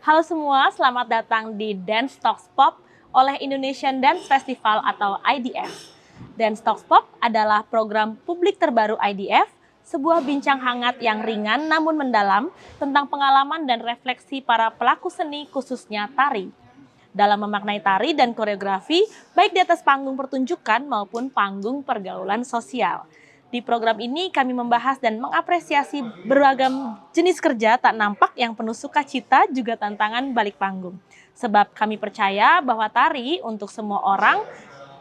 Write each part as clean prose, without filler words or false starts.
Halo semua, selamat datang di Dance Talks Pop oleh Indonesian Dance Festival atau IDF. Dance Talks Pop adalah program publik terbaru IDF, sebuah bincang hangat yang ringan namun mendalam tentang pengalaman dan refleksi para pelaku seni khususnya tari. Dalam memaknai tari dan koreografi, baik di atas panggung pertunjukan maupun panggung pergaulan sosial. Di program ini kami membahas dan mengapresiasi beragam jenis kerja tak nampak yang penuh sukacita juga tantangan balik panggung. Sebab kami percaya bahwa tari untuk semua orang,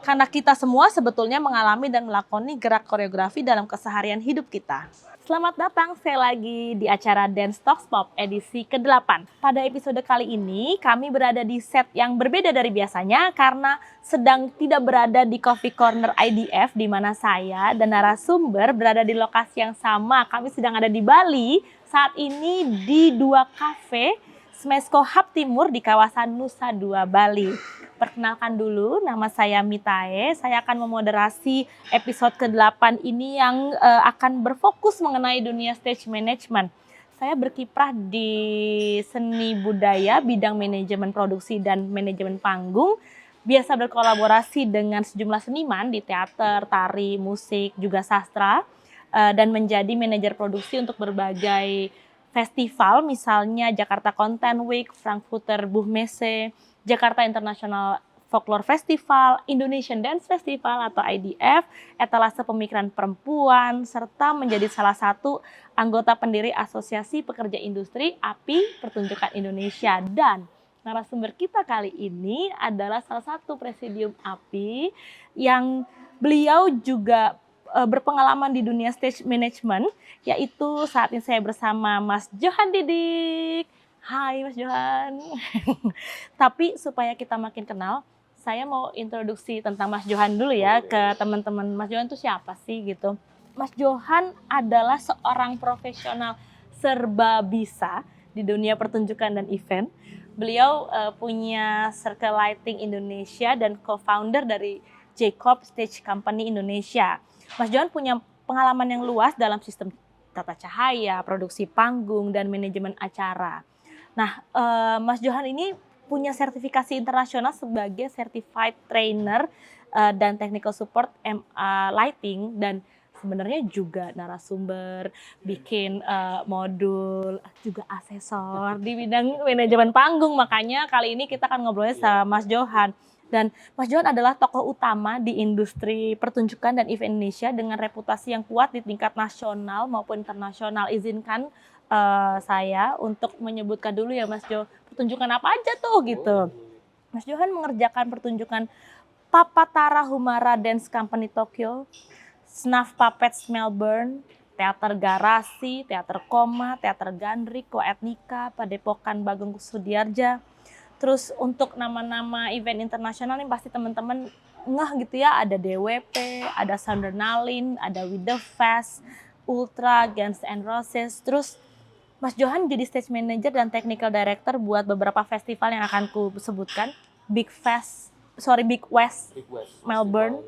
karena kita semua sebetulnya mengalami dan melakoni gerak koreografi dalam keseharian hidup kita. Selamat datang sekali lagi di acara Dance Talks Pop edisi ke-8. Pada episode kali ini kami berada di set yang berbeda dari biasanya karena sedang tidak berada di Coffee Corner IDF di mana saya dan narasumber berada di lokasi yang sama. Kami sedang ada di Bali, saat ini di dua kafe Smesco Hub Timur di kawasan Nusa Dua Bali. Perkenalkan dulu, nama saya Mitae. Saya akan memoderasi episode ke-8 ini yang akan berfokus mengenai dunia stage management. Saya berkiprah di seni budaya, bidang manajemen produksi dan manajemen panggung. Biasa berkolaborasi dengan sejumlah seniman di teater, tari, musik, juga sastra. Dan menjadi manajer produksi untuk berbagai festival, misalnya Jakarta Content Week, Frankfurter Buchmesse, Jakarta International Folklore Festival, Indonesian Dance Festival atau IDF, etalase pemikiran perempuan, serta menjadi salah satu anggota pendiri Asosiasi Pekerja Industri API Pertunjukan Indonesia. Dan narasumber kita kali ini adalah salah satu presidium API yang beliau juga berpengalaman di dunia stage management, yaitu saat ini saya bersama Mas Johan Didik. Hai Mas Johan. Tapi supaya kita makin kenal, saya mau introduksi tentang Mas Johan dulu ya ke teman-teman. Mas Johan itu siapa sih gitu? Mas Johan adalah seorang profesional serba bisa di dunia pertunjukan dan event. Beliau punya Circle Lighting Indonesia dan co-founder dari Jacob Stage Company Indonesia. Mas Johan punya pengalaman yang luas dalam sistem tata cahaya, produksi panggung, dan manajemen acara. Nah, Mas Johan ini punya sertifikasi internasional sebagai Certified Trainer dan Technical Support Lighting, dan sebenarnya juga narasumber, bikin modul, juga asesor di bidang manajemen panggung. Makanya kali ini kita akan ngobrolnya sama Mas Johan. Dan Mas Johan adalah tokoh utama di industri pertunjukan dan event Indonesia dengan reputasi yang kuat di tingkat nasional maupun internasional. Izinkan saya untuk menyebutkan dulu ya Mas Jo, pertunjukan apa aja tuh gitu. Mas Johan mengerjakan pertunjukan Papatara Humara Dance Company Tokyo, Snuff Puppets Melbourne, Teater Garasi, Teater Koma, Teater Gandrik, Koetnika, Padepokan Bagong Sudiarja. Terus untuk nama-nama event internasional ini pasti teman-teman ngeh gitu ya, ada DWP, ada Soundernalin, ada With The Fest, Ultra, Guns N' Roses. Terus Mas Johan jadi stage manager dan technical director buat beberapa festival yang akan ku sebutkan. Big West Melbourne,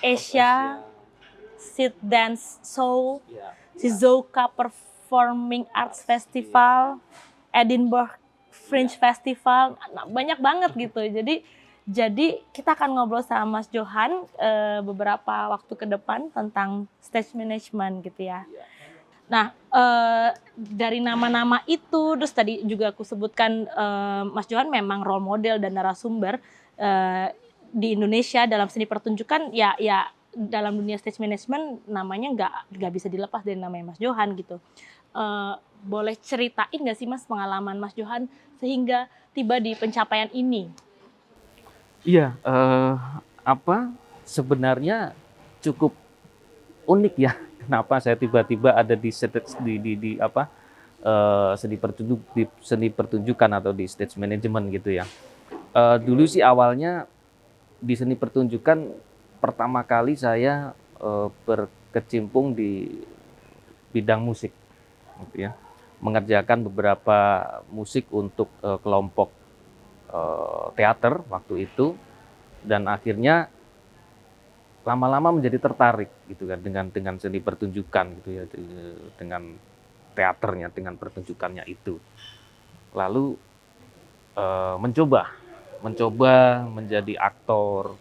Asia, Sid Dance Seoul, Shizuoka Performing Arts Festival, Edinburgh Fringe Festival, nah, banyak banget gitu. Jadi kita akan ngobrol sama Mas Johan beberapa waktu ke depan tentang stage management gitu ya. Nah, dari nama-nama itu, terus tadi juga aku sebutkan Mas Johan memang role model dan narasumber di Indonesia dalam seni pertunjukan. Ya dalam dunia stage management namanya nggak bisa dilepas dari namanya Mas Johan gitu. Boleh ceritain nggak sih Mas pengalaman Mas Johan sehingga tiba di pencapaian ini? Iya, sebenarnya cukup unik ya. Kenapa saya tiba-tiba ada di seni pertunjukan atau di stage management gitu ya. Dulu sih awalnya di seni pertunjukan pertama kali saya berkecimpung di bidang musik gitu ya. Mengerjakan beberapa musik untuk kelompok teater waktu itu, dan akhirnya lama-lama menjadi tertarik gitu kan dengan seni pertunjukan gitu ya, dengan teaternya, dengan pertunjukannya itu. lalu mencoba menjadi aktor,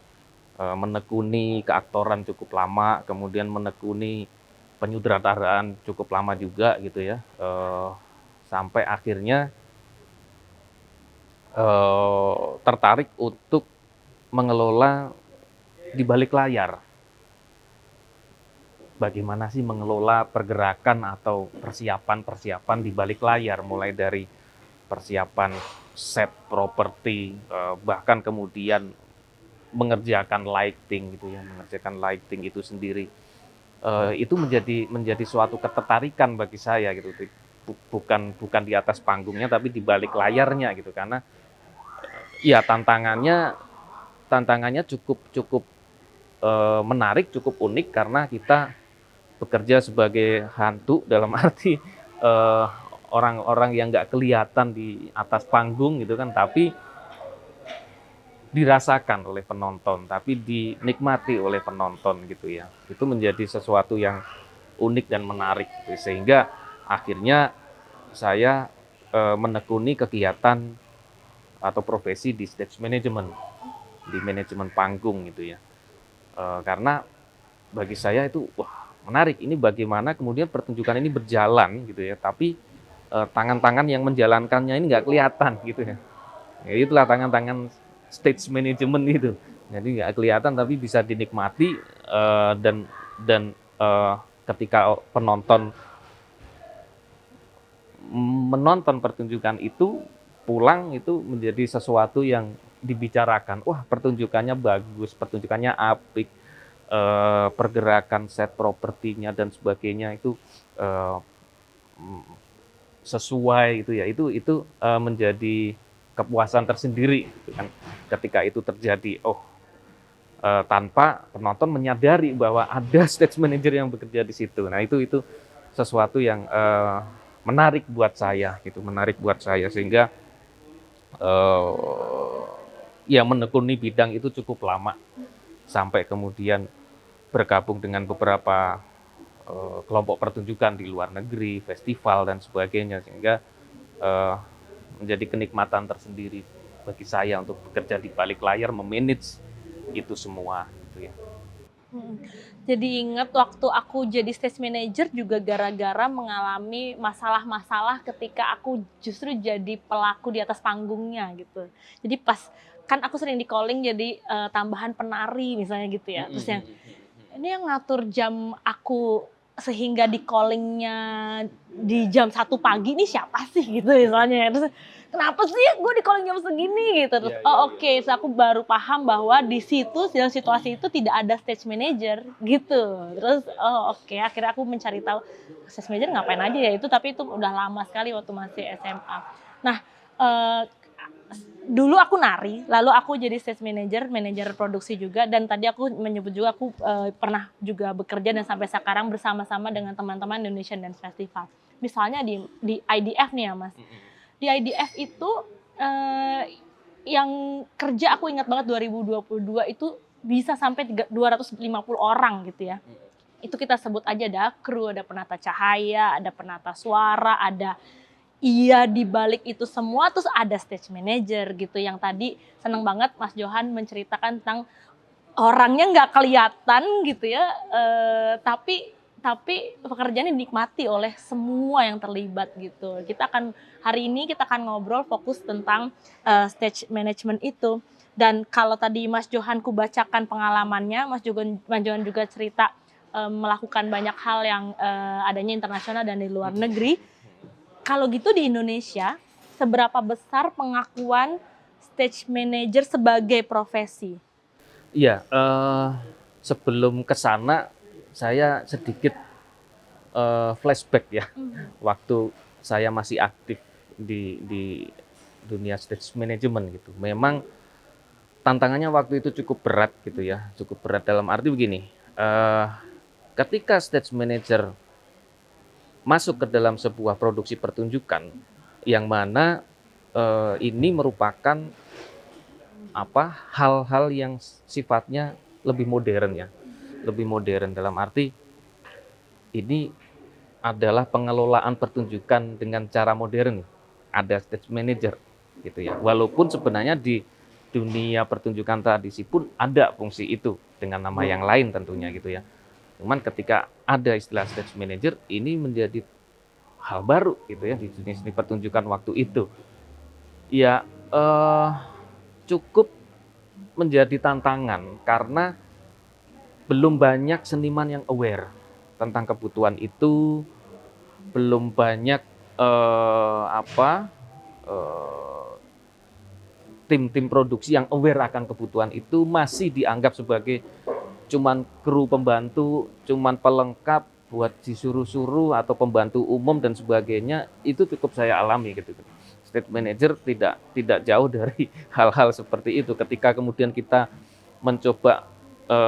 menekuni keaktoran cukup lama, kemudian menekuni penyutradaraan cukup lama juga gitu ya, sampai akhirnya tertarik untuk mengelola di balik layar. Bagaimana sih mengelola pergerakan atau persiapan-persiapan di balik layar, mulai dari persiapan set properti, bahkan kemudian mengerjakan lighting gitu ya, mengerjakan lighting itu sendiri. Itu menjadi suatu ketertarikan bagi saya gitu. Bukan di atas panggungnya tapi di balik layarnya gitu, karena ya tantangannya cukup cukup menarik, cukup unik karena kita bekerja sebagai hantu dalam arti eh, orang-orang yang nggak kelihatan di atas panggung gitu kan, tapi dirasakan oleh penonton, tapi dinikmati oleh penonton gitu ya. Itu menjadi sesuatu yang unik dan menarik gitu. Sehingga akhirnya saya menekuni kegiatan atau profesi di stage management, di manajemen panggung gitu ya. Karena bagi saya itu wah menarik, ini bagaimana kemudian pertunjukan ini berjalan gitu ya, tapi tangan-tangan yang menjalankannya ini nggak kelihatan gitu ya. Ya itulah tangan-tangan stage management itu. Jadi nggak kelihatan tapi bisa dinikmati, dan ketika penonton menonton pertunjukan itu pulang itu menjadi sesuatu yang dibicarakan. Wah, pertunjukannya bagus, pertunjukannya apik, pergerakan set propertinya dan sebagainya itu eh, sesuai gitu ya. Itu menjadi kepuasan tersendiri gitu kan. Ketika itu terjadi, tanpa penonton menyadari bahwa ada stage manager yang bekerja di situ. Nah, itu sesuatu yang menarik buat saya gitu, menarik buat saya sehingga ya menekuni bidang itu cukup lama sampai kemudian bergabung dengan beberapa kelompok pertunjukan di luar negeri, festival dan sebagainya, sehingga menjadi kenikmatan tersendiri bagi saya untuk bekerja di balik layar, memanage itu semua gitu ya. Mm. Jadi ingat waktu aku jadi stage manager juga gara-gara mengalami masalah-masalah ketika aku justru jadi pelaku di atas panggungnya gitu. Jadi pas kan aku sering di calling jadi tambahan penari misalnya gitu ya. Terus yang ini yang ngatur jam aku sehingga di callingnya di jam 1 pagi ini siapa sih gitu misalnya. Terus kenapa sih gue di calling jam segini gitu. Terus oke, so aku baru paham bahwa di situ dalam situasi itu tidak ada stage manager gitu. Terus oke, akhirnya aku mencari tahu stage manager ngapain aja ya itu, tapi itu udah lama sekali waktu masih SMA. Nah, eh, dulu aku nari, lalu aku jadi stage manager, manajer produksi juga, dan tadi aku menyebut juga aku pernah juga bekerja dan sampai sekarang bersama-sama dengan teman-teman Indonesian Dance Festival. Misalnya di IDF nih ya Mas. Di IDF itu yang kerja aku ingat banget 2022 itu bisa sampai 250 orang gitu ya. Itu kita sebut aja ada kru, ada penata cahaya, ada penata suara, ada di balik itu semua terus ada stage manager gitu yang tadi seneng banget Mas Johan menceritakan tentang orangnya nggak kelihatan gitu ya, tapi pekerjaannya dinikmati oleh semua yang terlibat gitu. Hari ini kita akan ngobrol fokus tentang stage management itu. Dan kalau tadi Mas Johan ku bacakan pengalamannya, Mas Johan juga cerita melakukan banyak hal yang adanya internasional dan di luar negeri. Kalau gitu di Indonesia, seberapa besar pengakuan stage manager sebagai profesi? Iya, sebelum ke sana saya sedikit flashback ya. Waktu saya masih aktif di dunia stage management gitu. Memang tantangannya waktu itu cukup berat gitu ya, cukup berat dalam arti begini. Ketika stage manager masuk ke dalam sebuah produksi pertunjukan yang mana ini merupakan hal-hal yang sifatnya lebih modern ya, lebih modern dalam arti ini adalah pengelolaan pertunjukan dengan cara modern. ada stage manager gitu ya. Walaupun sebenarnya di dunia pertunjukan tradisi pun ada fungsi itu dengan nama yang lain tentunya gitu ya. Cuman ketika ada istilah stage manager, ini menjadi hal baru gitu ya di dunia seni pertunjukan waktu itu. Ya cukup menjadi tantangan karena belum banyak seniman yang aware tentang kebutuhan itu, belum banyak tim-tim produksi yang aware akan kebutuhan itu, masih dianggap sebagai cuman kru pembantu, cuman pelengkap buat disuruh-suruh atau pembantu umum dan sebagainya. Itu cukup saya alami gitu. Stage manager tidak jauh dari hal-hal seperti itu. Ketika kemudian kita mencoba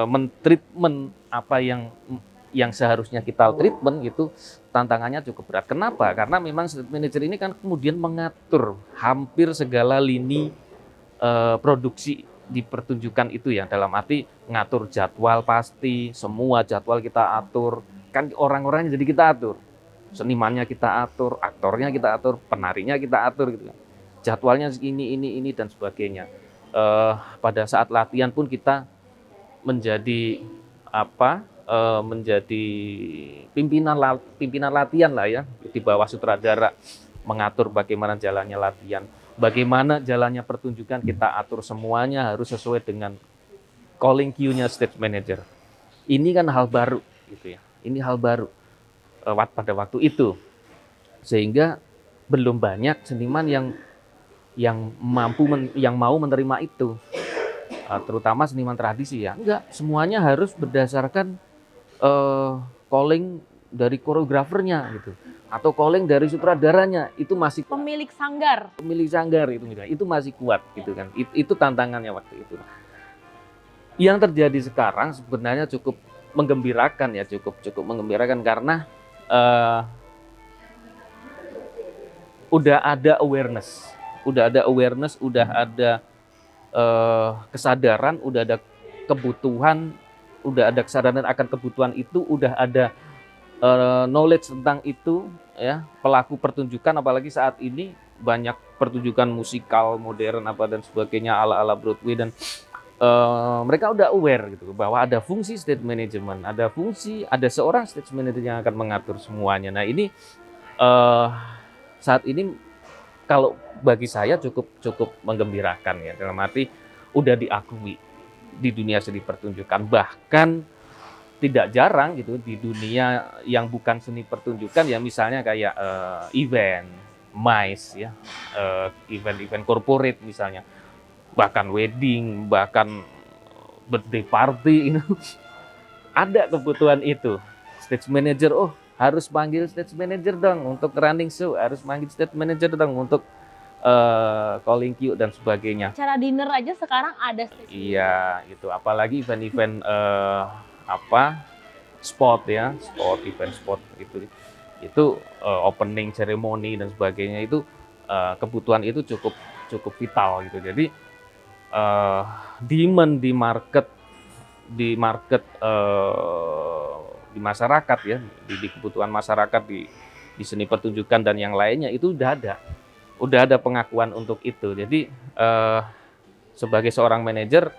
mentreatment apa yang seharusnya kita treatment gitu, tantangannya cukup berat. Kenapa? Karena memang stage manager ini kan kemudian mengatur hampir segala lini produksi di pertunjukan itu ya, dalam arti ngatur jadwal, pasti semua jadwal kita atur, kan orang-orangnya jadi kita atur, senimannya kita atur, aktornya kita atur, penarinya kita atur gitu kan, jadwalnya ini dan sebagainya. Pada saat latihan pun kita menjadi menjadi pimpinan latihan lah ya, di bawah sutradara, mengatur bagaimana jalannya latihan. Bagaimana jalannya pertunjukan kita atur, semuanya harus sesuai dengan calling cue-nya stage manager. Ini kan hal baru gitu ya. Ini hal baru pada waktu itu. Sehingga belum banyak seniman yang mau menerima itu. Terutama seniman tradisi ya. Enggak, semuanya harus berdasarkan calling dari koreografernya gitu, atau calling dari sutradaranya. Itu masih Pemilik sanggar itu masih kuat gitu kan. Itu tantangannya waktu itu. Yang terjadi sekarang sebenarnya cukup menggembirakan ya, cukup menggembirakan karena udah ada awareness, udah ada kesadaran, udah ada kebutuhan, udah ada kesadaran akan kebutuhan itu, udah ada knowledge tentang itu ya. Pelaku pertunjukan apalagi saat ini banyak pertunjukan musikal modern apa dan sebagainya ala Broadway, dan mereka udah aware gitu bahwa ada fungsi stage management, ada seorang stage manager yang akan mengatur semuanya. Nah ini saat ini kalau bagi saya cukup menggembirakan ya, dalam arti udah diakui di dunia seni pertunjukan. Bahkan tidak jarang gitu di dunia yang bukan seni pertunjukan ya, misalnya kayak event, MICE ya, event-event corporate misalnya, bahkan wedding, bahkan birthday party itu ada kebutuhan itu. Stage manager, harus panggil stage manager dong untuk running show, harus panggil stage manager dong untuk calling cue dan sebagainya. Acara dinner aja sekarang ada stage. Iya, gitu. Apalagi event-event event spot gitu. Itu opening ceremony dan sebagainya, itu kebutuhan itu cukup vital gitu. Jadi demand di masyarakat ya, di kebutuhan masyarakat di seni pertunjukan dan yang lainnya itu udah ada pengakuan untuk itu. Jadi sebagai seorang manajer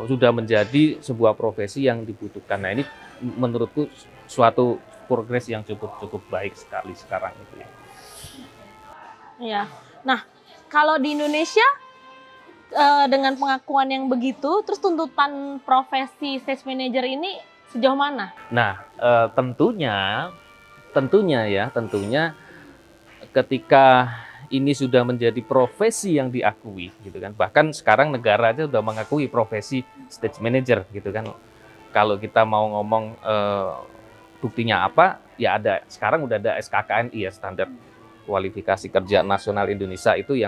sudah menjadi sebuah profesi yang dibutuhkan. Nah ini menurutku suatu progres yang cukup baik sekali sekarang itu ya. Iya. Nah, kalau di Indonesia dengan pengakuan yang begitu, terus tuntutan profesi stage manager ini sejauh mana? Nah, tentunya ketika ini sudah menjadi profesi yang diakui gitu kan. Bahkan sekarang negara aja sudah mengakui profesi stage manager gitu kan. Kalau kita mau ngomong buktinya apa? Ya sekarang udah ada SKKNI ya, standar kualifikasi kerja nasional Indonesia, itu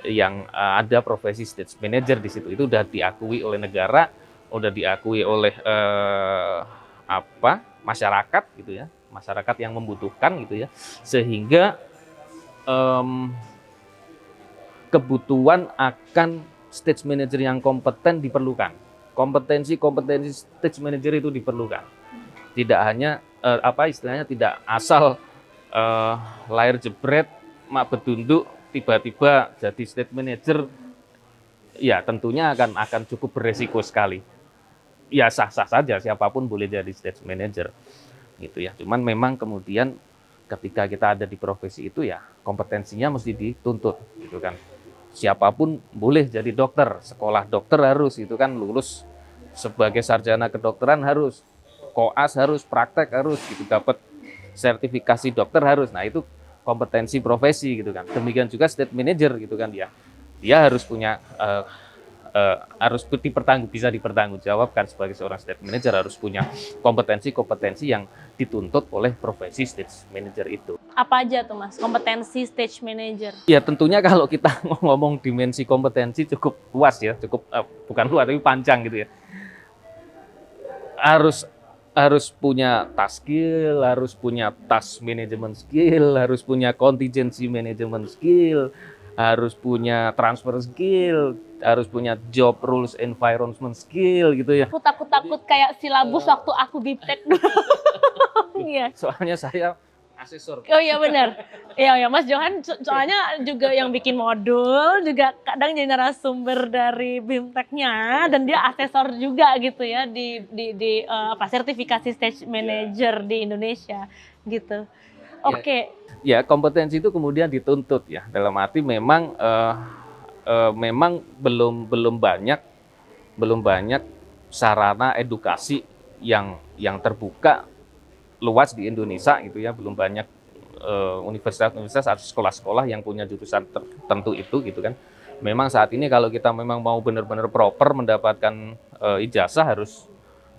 yang ada profesi stage manager di situ. Itu udah diakui oleh negara, udah diakui oleh masyarakat gitu ya. Masyarakat yang membutuhkan gitu ya. Sehingga kebutuhan akan stage manager yang kompeten diperlukan. Kompetensi stage manager itu diperlukan. Tidak hanya istilahnya tidak asal lahir jebret, mak betunduk, tiba-tiba jadi state manager, ya tentunya akan cukup beresiko sekali. Ya sah-sah saja, siapapun boleh jadi state manager, gitu ya. Cuman memang kemudian ketika kita ada di profesi itu ya kompetensinya mesti dituntut, gitu kan. Siapapun boleh jadi dokter, sekolah dokter harus, itu kan lulus sebagai sarjana kedokteran harus, koas harus, praktek harus, gitu, dapat sertifikasi dokter harus. Nah itu kompetensi profesi, gitu kan. Demikian juga state manager, gitu kan, dia harus punya harus bisa dipertanggungjawabkan sebagai seorang state manager, harus punya kompetensi yang dituntut oleh profesi state manager itu. Apa aja tuh Mas kompetensi stage manager? Ya tentunya kalau kita ngomong dimensi kompetensi cukup luas ya, cukup bukan luas tapi panjang gitu ya. Harus punya task skill, harus punya task management skill, harus punya contingency management skill, harus punya transfer skill, harus punya job rules environment skill gitu ya. Aku takut kayak silabus waktu aku biptek dulu. Iya. Soalnya saya asesor. Oh iya benar. Iya Mas Johan soalnya juga yang bikin modul, juga kadang jadi narasumber dari BIMTEK-nya, dan dia asesor juga gitu ya di sertifikasi stage manager di Indonesia gitu. Oke. Ya kompetensi itu kemudian dituntut ya, dalam arti memang memang belum banyak sarana edukasi yang terbuka luas di Indonesia gitu ya, belum banyak universitas-universitas atau sekolah-sekolah yang punya jurusan tertentu itu gitu kan. Memang saat ini kalau kita memang mau benar-benar proper mendapatkan ijazah harus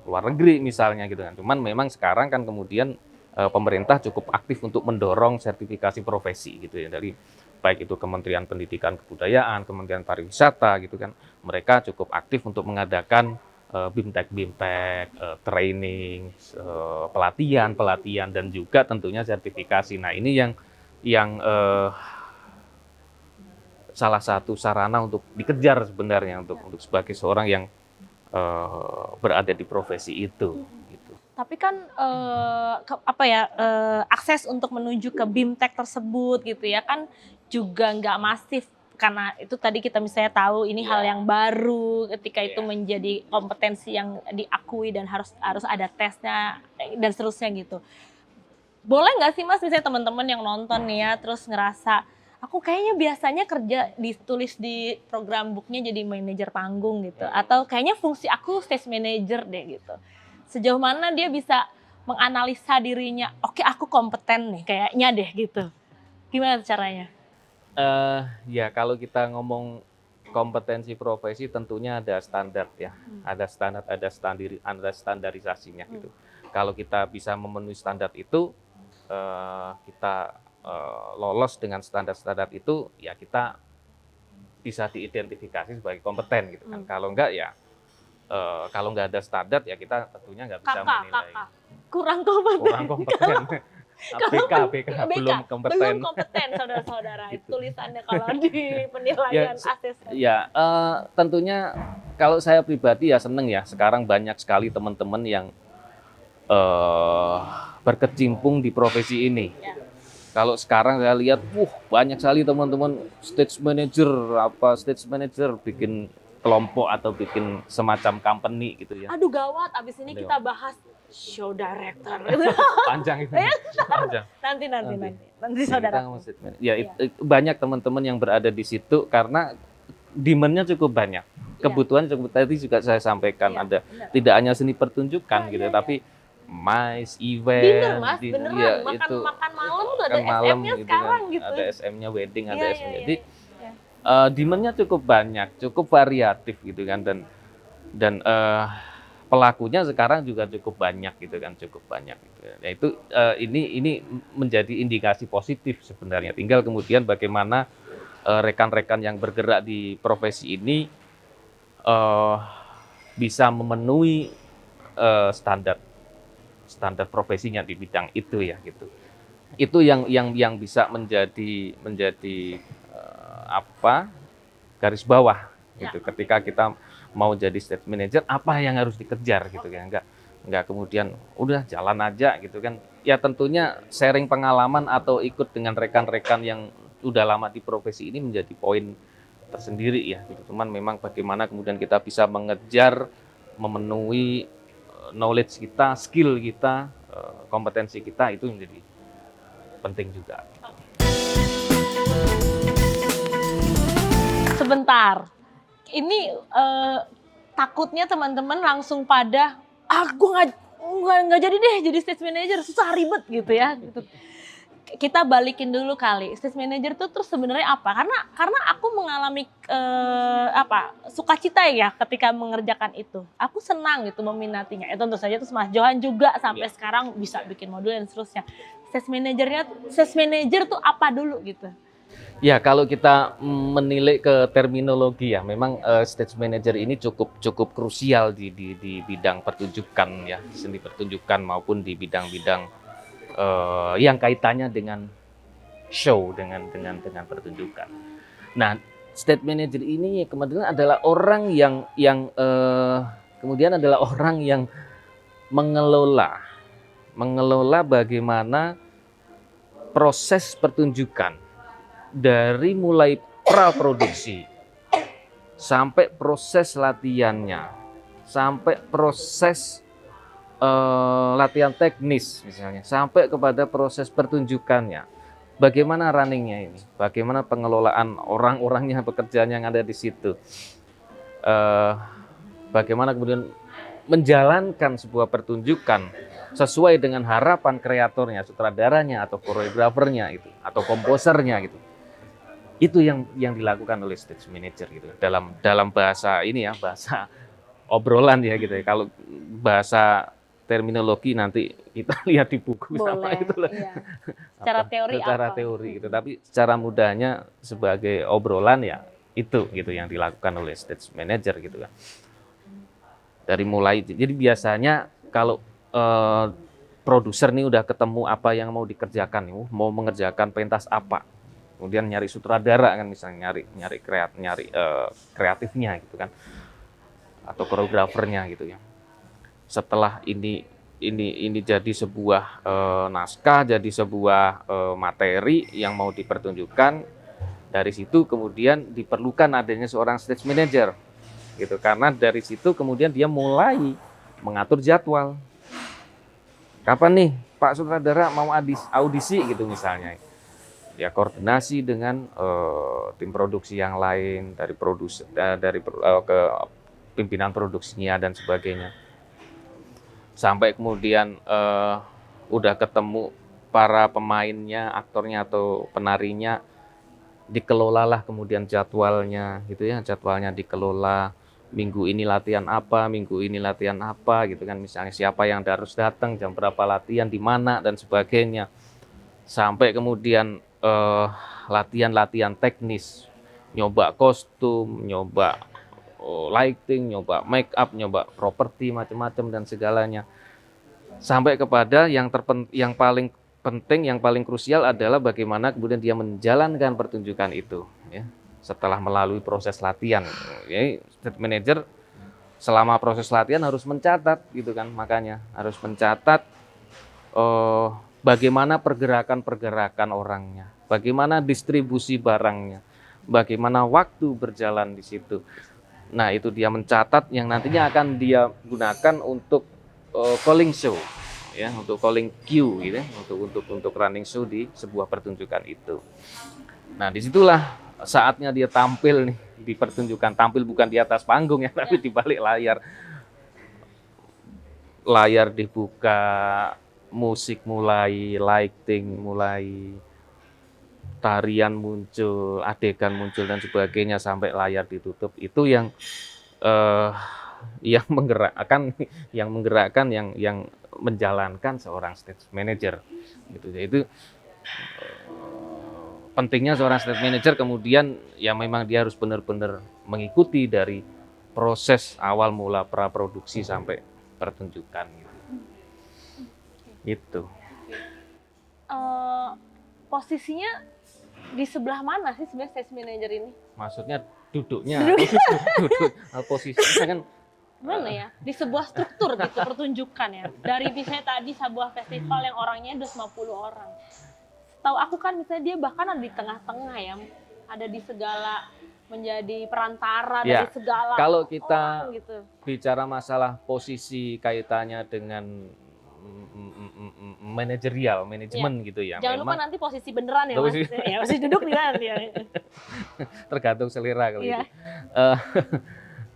luar negeri misalnya gitu kan. Cuman memang sekarang kan kemudian pemerintah cukup aktif untuk mendorong sertifikasi profesi gitu ya, dari baik itu Kementerian Pendidikan Kebudayaan, Kementerian Pariwisata gitu kan. Mereka cukup aktif untuk mengadakan BIMTEK, training, pelatihan dan juga tentunya sertifikasi. Nah ini yang salah satu sarana untuk dikejar sebenarnya untuk sebagai seorang yang berada di profesi itu. Gitu. Tapi kan akses untuk menuju ke BIMTEK tersebut gitu ya kan juga nggak masif. Karena itu tadi kita misalnya tahu ini hal yang baru, ketika itu menjadi kompetensi yang diakui dan harus ada tesnya dan seterusnya gitu. Boleh nggak sih Mas misalnya teman-teman yang nonton nih ya terus ngerasa aku kayaknya biasanya kerja ditulis di program booknya jadi manajer panggung gitu, atau kayaknya fungsi aku stage manager deh gitu. Sejauh mana dia bisa menganalisa dirinya, oke aku kompeten nih kayaknya deh gitu. Gimana caranya? Ya kalau kita ngomong kompetensi profesi tentunya ada standar ya, ada standarisasinya gitu. Kalau kita bisa memenuhi standar itu, kita lolos dengan standar-standar itu, ya kita bisa diidentifikasi sebagai kompeten gitu kan. Kalau enggak ya, kalau nggak ada standar ya kita tentunya nggak bisa menilai. Kurang kompeten. BK belum kompeten saudara-saudara. Gitu. Tulisannya kalau di penilaian asesmen. Ya, tentunya kalau saya pribadi ya seneng ya, sekarang banyak sekali teman-teman yang berkecimpung di profesi ini. Ya. Kalau sekarang saya lihat, banyak sekali teman-teman stage manager bikin kelompok atau bikin semacam company gitu ya. Aduh gawat, abis ini kita bahas show director. Panjang itu. Panjang. Nanti saudara. Ya, banyak teman-teman yang berada di situ karena demand-nya cukup banyak. Kebutuhan cukup, tadi juga saya sampaikan ada tidak hanya seni pertunjukan gitu, tapi MICE, event, dinner Mas, beneran makan malam tuh ada SM-nya gitu sekarang kan. Gitu. Ada SM-nya wedding, ada SM-nya. Jadi demand-nya cukup banyak, cukup variatif gitu kan, dan pelakunya sekarang juga cukup banyak gitu kan, cukup banyak gitu. Nah itu ini menjadi indikasi positif sebenarnya. Tinggal kemudian bagaimana rekan-rekan yang bergerak di profesi ini bisa memenuhi standar profesinya di bidang itu ya gitu. Itu yang bisa menjadi garis bawah gitu. Ketika kita mau jadi stage manager, apa yang harus dikejar gitu kan, enggak kemudian udah jalan aja gitu kan, ya tentunya sharing pengalaman atau ikut dengan rekan-rekan yang udah lama di profesi ini menjadi poin tersendiri ya gitu. Cuman memang bagaimana kemudian kita bisa mengejar, memenuhi knowledge kita, skill kita, kompetensi kita itu menjadi penting juga. Sebentar, ini takutnya teman-teman langsung pada gue nggak jadi deh jadi stage manager, susah ribet gitu ya. Gitu. Kita balikin dulu kali, stage manager tuh terus sebenarnya apa? Karena aku mengalami sukacita ya ketika mengerjakan itu. Aku senang gitu meminatinya. Tentu saja terus Mas Johan juga sampai sekarang bisa bikin modul dan seterusnya. Stage manager tuh apa dulu gitu? Ya, kalau kita menilai ke terminologi ya, memang stage manager ini cukup krusial di bidang pertunjukan ya, seni pertunjukan maupun di bidang-bidang yang kaitannya dengan show, dengan pertunjukan. Nah, stage manager ini kemudian adalah orang yang kemudian adalah orang yang mengelola bagaimana proses pertunjukan dari mulai praproduksi sampai proses latihannya, sampai proses latihan teknis misalnya, sampai kepada proses pertunjukannya. Bagaimana runningnya ini? Bagaimana pengelolaan orang-orangnya, pekerjaan yang ada di situ? Bagaimana kemudian menjalankan sebuah pertunjukan sesuai dengan harapan kreatornya, sutradaranya atau koreografernya itu, atau komposernya gitu. Itu yang dilakukan oleh stage manager gitu. Dalam bahasa ini ya, bahasa obrolan ya gitu ya. Kalau bahasa terminologi nanti kita lihat di buku. Boleh, sama itu lah. iya. Secara teori secara apa? teori gitu. Tapi secara mudahnya sebagai obrolan ya itu gitu yang dilakukan oleh stage manager gitu kan. Dari mulai, jadi biasanya kalau produser nih udah ketemu apa yang mau dikerjakan nih, mau mengerjakan pentas apa, kemudian nyari sutradara kan, misalnya nyari kreatifnya gitu kan, atau koreografernya gitu ya. Setelah ini jadi sebuah naskah, jadi sebuah materi yang mau dipertunjukkan, dari situ kemudian diperlukan adanya seorang stage manager gitu, karena dari situ kemudian dia mulai mengatur jadwal. Kapan nih Pak Sutradara mau audisi gitu misalnya, ya koordinasi dengan tim produksi yang lain, dari produser ke pimpinan produksinya dan sebagainya, sampai kemudian udah ketemu para pemainnya, aktornya atau penarinya, dikelolalah kemudian jadwalnya gitu ya, jadwalnya dikelola. Minggu ini latihan apa, minggu ini latihan apa gitu kan, misalnya siapa yang harus datang, jam berapa latihan, di mana dan sebagainya. Sampai kemudian latihan teknis, nyoba kostum, nyoba lighting, nyoba make up, nyoba properti macam-macam dan segalanya. Sampai kepada yang paling penting, yang paling krusial adalah bagaimana kemudian dia menjalankan pertunjukan itu ya. Setelah melalui proses latihan, ya, stage manager selama proses latihan harus mencatat gitu kan, makanya harus mencatat bagaimana pergerakan orangnya, bagaimana distribusi barangnya, bagaimana waktu berjalan di situ. Nah itu dia mencatat yang nantinya akan dia gunakan untuk calling show, ya, untuk calling cue gitu, untuk running show di sebuah pertunjukan itu. Nah disitulah saatnya dia tampil nih di pertunjukan, tampil bukan di atas panggung ya, tapi di balik layar dibuka, musik mulai, lighting mulai, tarian muncul, adegan muncul dan sebagainya sampai layar ditutup. Itu yang menggerakkan, yang menjalankan seorang stage manager gitu. Itu pentingnya seorang stage manager, kemudian ya memang dia harus benar-benar mengikuti dari proses awal mula praproduksi sampai pertunjukan gitu. Gitu. Posisinya di sebelah mana sih sebenarnya stage manager ini? Maksudnya duduknya, posisinya kan Gimana ya? Di sebuah struktur gitu pertunjukan ya. Dari misalnya tadi sebuah festival yang orangnya 250 orang. Tahu aku kan misalnya dia bahkan ada di tengah-tengah ya. Ada di segala menjadi perantara Ya, dari segala kalau kita orang gitu. bicara masalah posisi kaitannya dengan manajerial, manajemen gitu ya. Jangan lupa Memang nanti posisi beneran ya Mas. posisi- Ya, posisi duduk di mana ya. tergantung selera kali Iya. itu. Eh,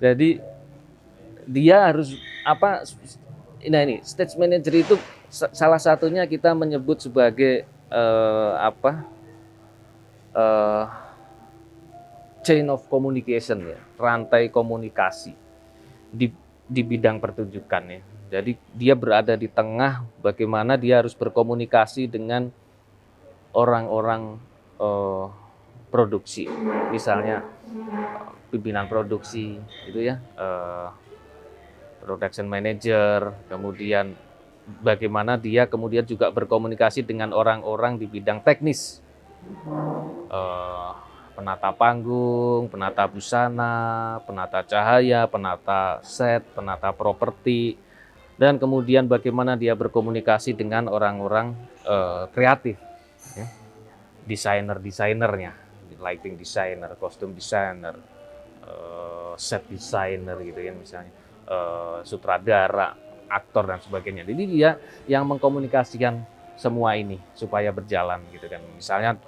jadi dia harus apa? Nah ini stage manager itu salah satunya kita menyebut sebagai apa? Chain of communication ya, rantai komunikasi di bidang pertunjukan ya. Jadi dia berada di tengah, bagaimana dia harus berkomunikasi dengan orang-orang produksi, misalnya pimpinan produksi itu ya, production manager, kemudian bagaimana dia kemudian juga berkomunikasi dengan orang-orang di bidang teknis. Penata panggung, penata busana, penata cahaya, penata set, penata properti, dan kemudian bagaimana dia berkomunikasi dengan orang-orang kreatif, ya. Desainer-desainernya, lighting designer, kostum designer, set designer gitu ya misalnya, sutradara, aktor dan sebagainya. Jadi dia yang mengkomunikasikan semua ini supaya berjalan gitu kan. Misalnya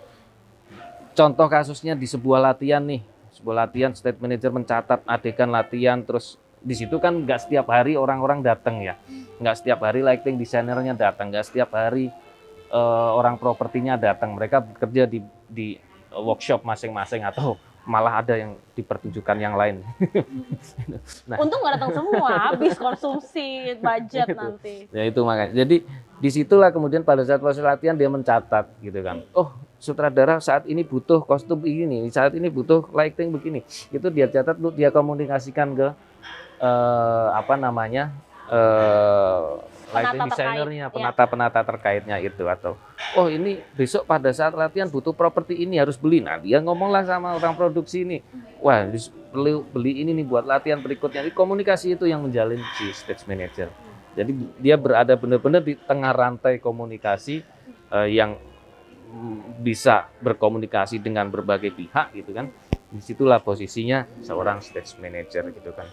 contoh kasusnya di sebuah latihan nih, sebuah latihan stage manager mencatat adegan latihan, terus di situ kan nggak setiap hari orang-orang datang ya, nggak setiap hari lighting desainernya datang, nggak setiap hari orang propertinya datang, mereka bekerja di workshop masing-masing atau malah ada yang di pertunjukan yang lain. Nah, Untung nggak datang semua, habis konsumsi budget Itu. nanti. ya itu makanya. Jadi disitulah kemudian pada saat proses latihan dia mencatat gitu kan. Oh, sutradara saat ini butuh kostum ini, saat ini butuh lighting begini. Itu dia catat, dia komunikasikan ke apa namanya lighting Penata desainernya, terkait, penata terkaitnya itu, atau oh ini besok pada saat latihan butuh properti ini harus beli. Nah dia ngomonglah sama orang produksi ini, wah perlu beli ini nih buat latihan berikutnya. Jadi komunikasi itu yang menjalin si stage manager. Jadi dia berada benar-benar di tengah rantai komunikasi yang bisa berkomunikasi dengan berbagai pihak gitu kan. Disitulah posisinya seorang stage manager gitu kan.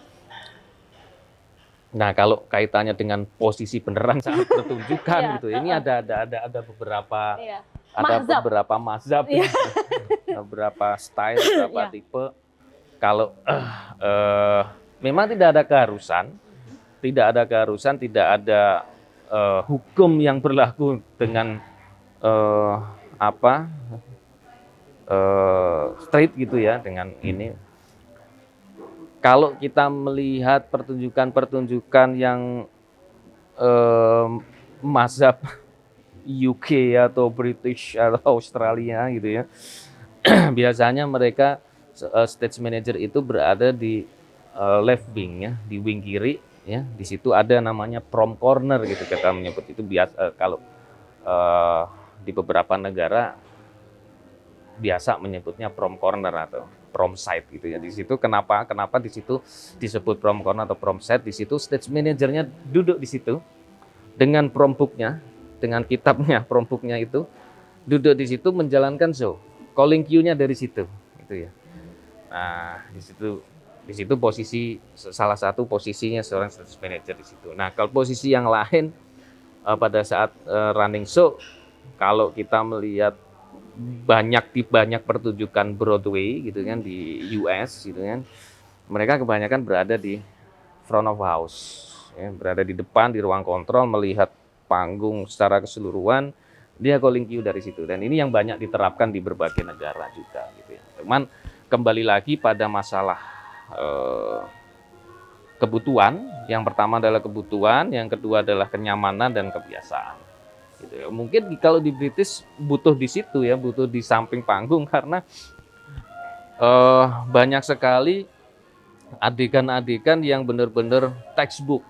Nah kalau kaitannya dengan posisi beneran saat pertunjukan Iya, gitu, ini ada beberapa Iya. ada Mazhab. beberapa mazhab, Iya. beberapa style, beberapa Iya. tipe. Kalau memang tidak ada keharusan, tidak ada hukum yang berlaku dengan straight gitu ya dengan ini. Kalau kita melihat pertunjukan yang mazhab UK atau British atau Australia gitu ya, biasanya mereka stage manager itu berada di left wing ya, di wing kiri ya. Di situ ada namanya prom corner gitu kita menyebut itu. Biasa kalau di beberapa negara biasa menyebutnya prom corner atau prom side gitu ya. Di situ kenapa di situ disebut prom corner atau prom side? Di situ stage manajernya duduk di situ dengan prom booknya, dengan kitabnya prom booknya itu, duduk di situ menjalankan show. Calling cue-nya dari situ gitu ya. Nah, di situ posisi salah satu posisinya seorang stage manager di situ. Nah, kalau posisi yang lain pada saat running show, kalau kita melihat banyak pertunjukan Broadway gitu kan di US gitu kan, mereka kebanyakan berada di front of house ya, berada di depan di ruang kontrol melihat panggung secara keseluruhan, dia calling cue dari situ. Dan ini yang banyak diterapkan di berbagai negara juga gitu ya. Cuman kembali lagi pada masalah kebutuhan. Yang pertama adalah kebutuhan, yang kedua adalah kenyamanan dan kebiasaan. Gitu ya. Mungkin kalau di British butuh di situ ya, butuh di samping panggung karena banyak sekali adegan-adegan yang benar-benar textbook.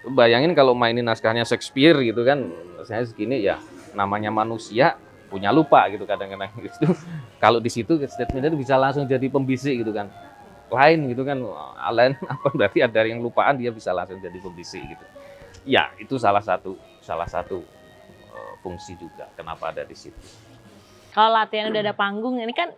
Bayangin kalau mainin naskahnya Shakespeare gitu kan, saya segini ya, namanya manusia punya lupa gitu kadang-kadang gitu. Kalau di situ statementnya bisa langsung jadi pembisik gitu kan. lain gitu kan, lain apa berarti ada yang lupaan dia bisa langsung jadi pembisik gitu. Ya itu salah satu fungsi juga kenapa ada di situ. Kalau latihan udah ada panggung, ini kan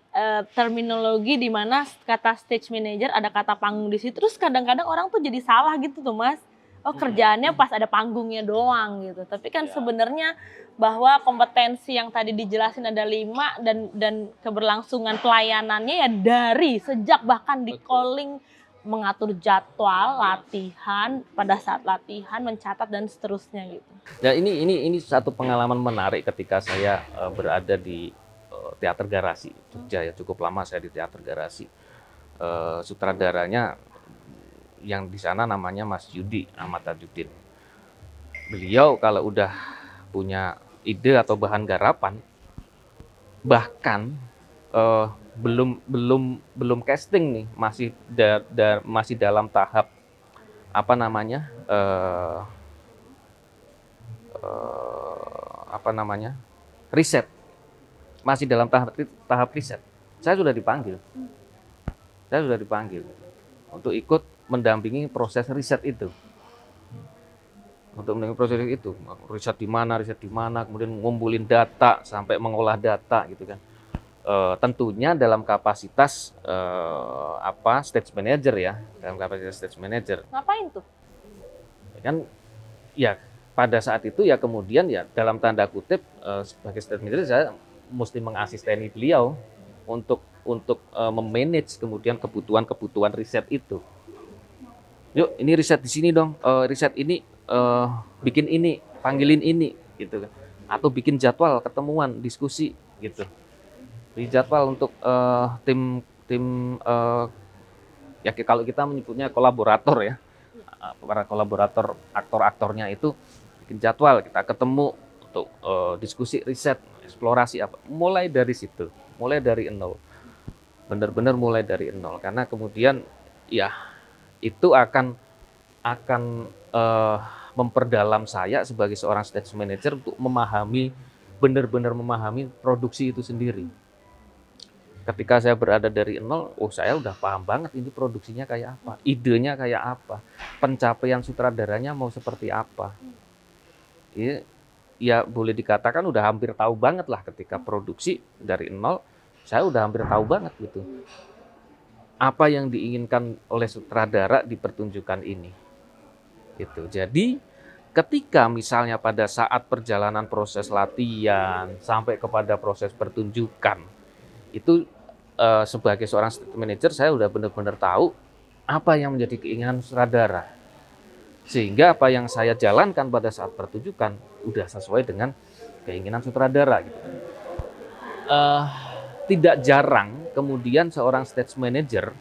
terminologi di mana kata stage manager ada kata panggung di situ. Terus kadang-kadang orang tuh jadi salah gitu tuh Mas. Oh kerjaannya pas ada panggungnya doang gitu. Tapi kan sebenarnya bahwa kompetensi yang tadi dijelasin ada 5 dan keberlangsungan pelayanannya ya dari sejak bahkan di calling, mengatur jadwal latihan, pada saat latihan mencatat dan seterusnya gitu. Ya ini satu pengalaman menarik ketika saya berada di teater Garasi Jogja ya, cukup lama saya di teater Garasi. Sutradaranya yang di sana namanya Mas Yudi Ahmad Tajuddin. Beliau kalau udah punya ide atau bahan garapan, bahkan belum casting nih, masih dalam tahap apa namanya riset, masih dalam tahap riset. Saya sudah dipanggil untuk ikut mendampingi proses riset itu. Riset di mana, kemudian ngumpulin data sampai mengolah data gitu kan. Tentunya dalam kapasitas stage manager ya, dalam kapasitas stage manager. Ngapain tuh? Kan ya pada saat itu ya kemudian ya dalam tanda kutip sebagai stage manager saya mesti mengasisteni beliau untuk memanage kemudian kebutuhan riset itu. Yuk ini riset di sini dong, riset ini bikin ini, panggilin ini gitu kan. Atau bikin jadwal ketemuan, diskusi gitu. Di jadwal untuk tim ya kalau kita menyebutnya kolaborator ya. Para kolaborator aktor-aktornya itu bikin jadwal, kita ketemu untuk diskusi riset, eksplorasi apa. Mulai dari situ, mulai dari nol. Benar-benar mulai dari nol karena kemudian ya itu akan memperdalam saya sebagai seorang stage manager untuk benar-benar memahami produksi itu sendiri. Ketika saya berada dari nol, saya udah paham banget ini produksinya kayak apa, idenya kayak apa, pencapaian sutradaranya mau seperti apa. Ya boleh dikatakan udah hampir tahu banget lah ketika produksi dari nol, saya udah hampir tahu banget gitu. Apa yang diinginkan oleh sutradara di pertunjukan ini. Gitu. Jadi ketika misalnya pada saat perjalanan proses latihan sampai kepada proses pertunjukan, itu sebagai seorang stage manager saya udah benar-benar tahu apa yang menjadi keinginan sutradara. Sehingga apa yang saya jalankan pada saat pertunjukan udah sesuai dengan keinginan sutradara. Gitu. Tidak jarang kemudian seorang stage manager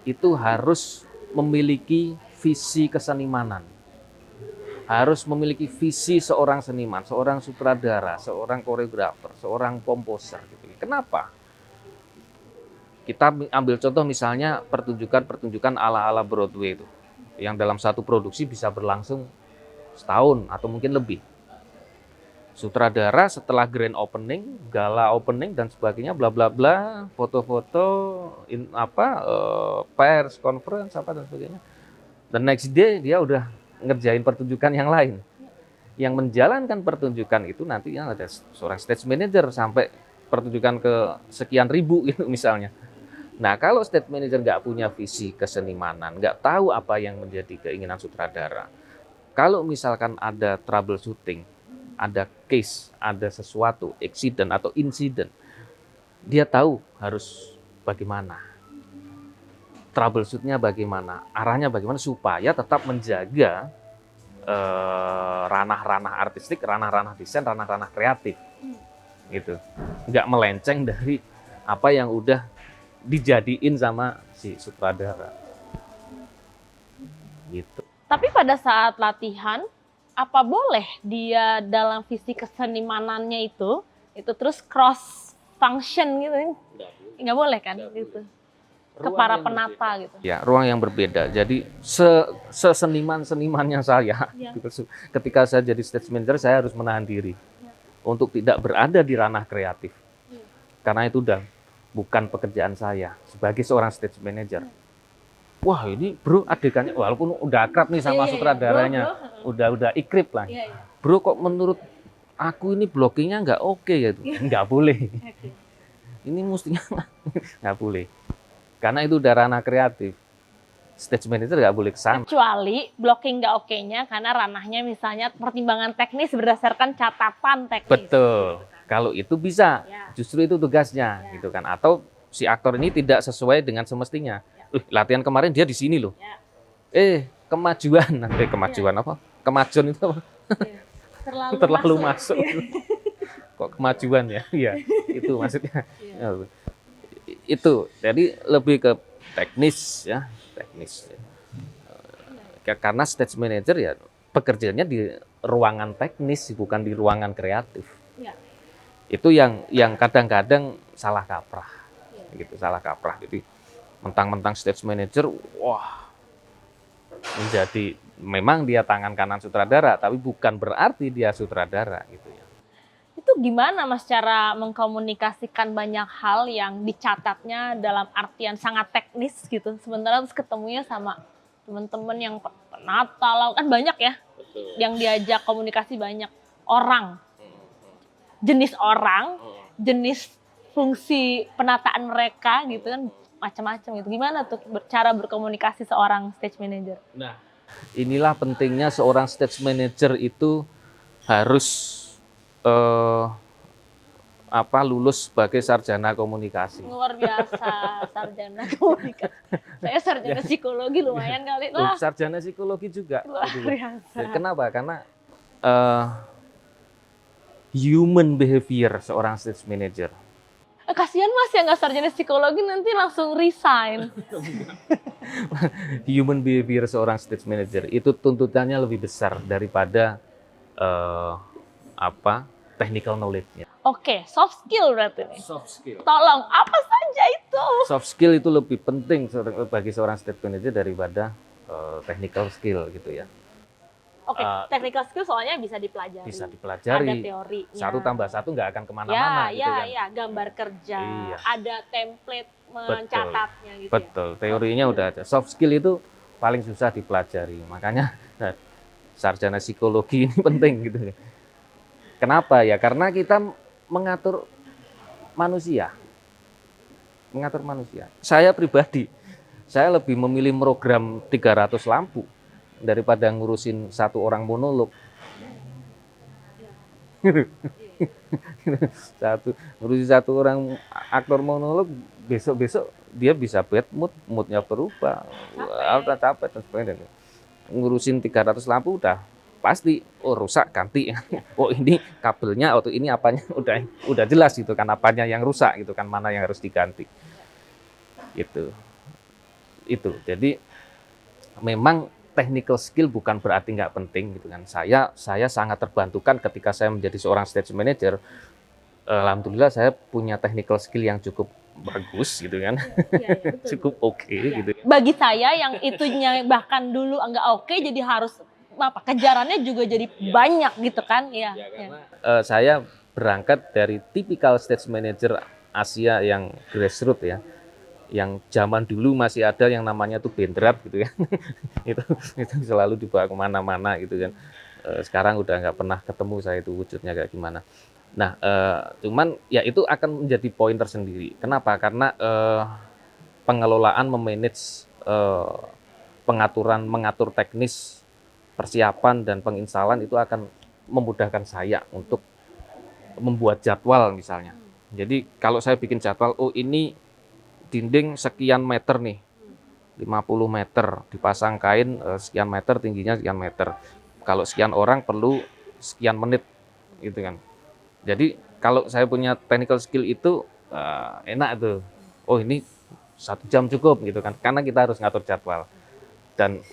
itu harus memiliki visi kesenimanan. Harus memiliki visi seorang seniman, seorang sutradara, seorang koreografer, seorang komposer. Gitu. Kenapa? Kita ambil contoh misalnya pertunjukan ala-ala Broadway itu. Yang dalam satu produksi bisa berlangsung setahun atau mungkin lebih. Sutradara setelah grand opening, gala opening dan sebagainya, bla bla bla, foto-foto, pers conference apa dan sebagainya. The next day dia udah ngerjain pertunjukan yang lain. Yang menjalankan pertunjukan itu nantinya ada seorang stage manager sampai pertunjukan ke sekian ribu gitu misalnya. Nah kalau stage manager nggak punya visi kesenimanan, nggak tahu apa yang menjadi keinginan sutradara. Kalau misalkan ada troubleshooting, ada case, ada sesuatu, accident atau insiden, dia tahu harus bagaimana, troubleshootnya bagaimana, arahnya bagaimana supaya tetap menjaga ranah-ranah artistik, ranah-ranah desain, ranah-ranah kreatif, gitu, nggak melenceng dari apa yang udah dijadiin sama si sutradara, gitu. Tapi pada saat latihan, apa boleh dia dalam visi kesenimanannya itu terus cross function gitu? Nggak boleh kan? Gitu. Ke para penata gitu. Ya, ruang yang berbeda. Jadi seseniman-senimannya saya, gitu, ketika saya jadi stage manager, saya harus menahan diri untuk tidak berada di ranah kreatif. Karena itu udah bukan pekerjaan saya sebagai seorang stage manager. wah ini bro adegannya walaupun udah akrab nih sama sutradaranya, udah ikrip lah. Bro kok menurut aku ini blockingnya nggak oke ya, nggak boleh. Ini mestinya nggak boleh, karena itu udah ranah kreatif. Stage manager nggak boleh kesana. Kecuali blocking nggak oke-nya karena ranahnya misalnya pertimbangan teknis berdasarkan catatan teknis. Betul. Kalau itu bisa, justru itu tugasnya, gitu kan. Atau si aktor ini tidak sesuai dengan semestinya. Latihan kemarin dia di sini loh. Kemajuan, kemajuan apa? Kemajuan itu apa? Terlalu masuk. Kok kemajuan ya? Iya, itu maksudnya. Itu, jadi lebih ke teknis ya, teknis. Karena stage manager ya pekerjaannya di ruangan teknis, bukan di ruangan kreatif. Itu yang kadang-kadang salah kaprah, gitu, salah kaprah. Jadi mentang-mentang stage manager, wah, menjadi memang dia tangan kanan sutradara, tapi bukan berarti dia sutradara, gitu ya. Itu gimana Mas cara mengkomunikasikan banyak hal yang dicatatnya dalam artian sangat teknis gitu, sementara terus ketemunya sama teman-teman yang penata kan banyak ya. Betul. Yang diajak komunikasi banyak orang, jenis orang, jenis fungsi penataan mereka gitu kan, macam-macam gitu. Gimana tuh cara berkomunikasi seorang stage manager? Nah, inilah pentingnya seorang stage manager itu harus lulus sebagai sarjana komunikasi. Luar biasa, sarjana komunikasi. Saya sarjana psikologi lumayan kali lah. Sarjana psikologi juga. Luar biasa. Kenapa? Karena human behavior seorang stage manager. Kasihan Mas yang nggak sarjana psikologi nanti langsung resign. Human behavior seorang stage manager itu tuntutannya lebih besar daripada technical knowledge-nya. Oke, soft skill berarti nih. Soft skill. Tolong, apa saja itu? Soft skill itu lebih penting bagi seorang stage manager daripada technical skill gitu ya. Oke, technical skill soalnya bisa dipelajari. Bisa dipelajari. Ada teorinya. 1+1 nggak akan kemana-mana gitu kan. Ya, gambar kerja. Iya. Ada template mencatatnya gitu. Betul, teorinya udah ada. Soft skill itu paling susah dipelajari. Makanya sarjana psikologi ini penting gitu. Kenapa ya? Karena kita mengatur manusia. Mengatur manusia. Saya pribadi, saya lebih memilih program 300 lampu daripada ngurusin satu orang monolog. Ngurusin satu orang aktor monolog, besok-besok dia bisa bad mood, moodnya berubah. Capek dan sebagainya. Ngurusin 300 lampu udah pasti rusak ganti. Oh ini kabelnya, atau ini apanya, udah jelas gitu kan apanya yang rusak gitu kan, mana yang harus diganti. Gitu. Itu. Jadi memang technical skill bukan berarti nggak penting gitu kan. Saya sangat terbantukan ketika saya menjadi seorang stage manager. Alhamdulillah saya punya technical skill yang cukup bagus gitu kan. Betul. Cukup oke gitu. Bagi saya yang itunya bahkan dulu nggak oke, jadi harus kejarannya juga jadi banyak gitu kan. Karena saya berangkat dari tipikal stage manager Asia yang grassroots ya, yang zaman dulu masih ada yang namanya tuh bendrat gitu kan. itu selalu dibawa kemana-mana gitu kan. Sekarang udah nggak pernah ketemu saya itu wujudnya kayak gimana. Nah, cuman ya itu akan menjadi poin tersendiri. Kenapa? Karena pengelolaan, memanage, mengatur teknis, persiapan dan penginstalan itu akan memudahkan saya untuk membuat jadwal misalnya. Jadi kalau saya bikin jadwal, oh ini dinding sekian meter nih, 50 meter, dipasang kain sekian meter, tingginya sekian meter. Kalau sekian orang perlu sekian menit, gitu kan. Jadi kalau saya punya technical skill itu enak tuh. Oh ini 1 jam cukup gitu kan, karena kita harus ngatur jadwal. Dan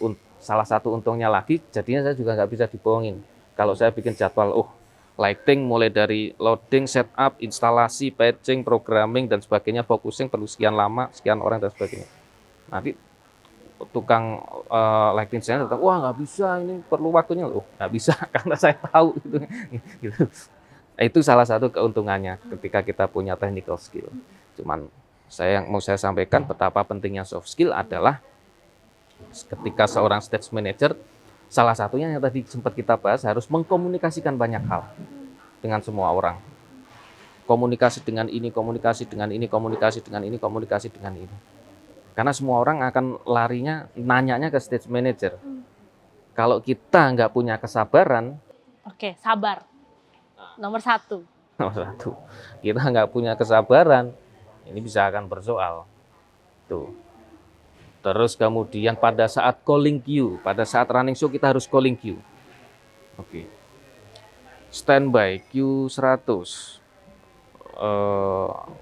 salah satu untungnya lagi, jadinya saya juga nggak bisa dibohongin. Kalau saya bikin jadwal, lighting mulai dari loading, setup, instalasi, patching, programming, dan sebagainya, focusing perlu sekian lama, sekian orang, dan sebagainya. Nanti tukang lighting designer datang, wah nggak bisa, ini perlu waktunya. Nggak bisa, karena saya tahu. Gitu. Itu salah satu keuntungannya ketika kita punya technical skill. Cuman yang mau saya sampaikan betapa pentingnya soft skill adalah Ketika seorang stage manager, salah satunya yang tadi sempat kita bahas, harus mengkomunikasikan banyak hal dengan semua orang. Komunikasi dengan ini, komunikasi dengan ini, komunikasi dengan ini, komunikasi dengan ini. Karena semua orang akan larinya, nanyanya ke stage manager. Kalau kita nggak punya kesabaran, Oke, sabar. Nomor 1. nomor satu, kita nggak punya kesabaran, ini bisa akan bersoal. Tuh. Terus kemudian pada saat calling queue, pada saat running show kita harus calling queue. Oke. Standby queue 100.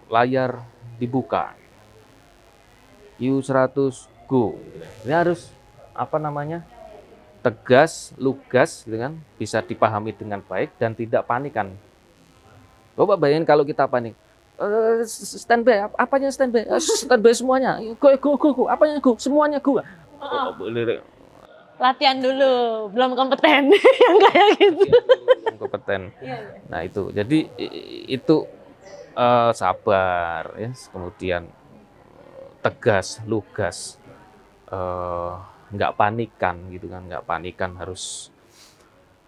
Layar dibuka. Queue 100 go. Ini harus tegas, lugas gitu kan, bisa dipahami dengan baik dan tidak panikan. Coba bayangin kalau kita panik. Standby, apanya standby? Standby semuanya. Go. Apanya go? Semuanya go. Latihan dulu, belum kompeten. Yang kayak gitu. Kompeten. Iya. Nah itu, jadi itu sabar, ya. Kemudian tegas, lugas, nggak panikan gitu kan, nggak panikan, harus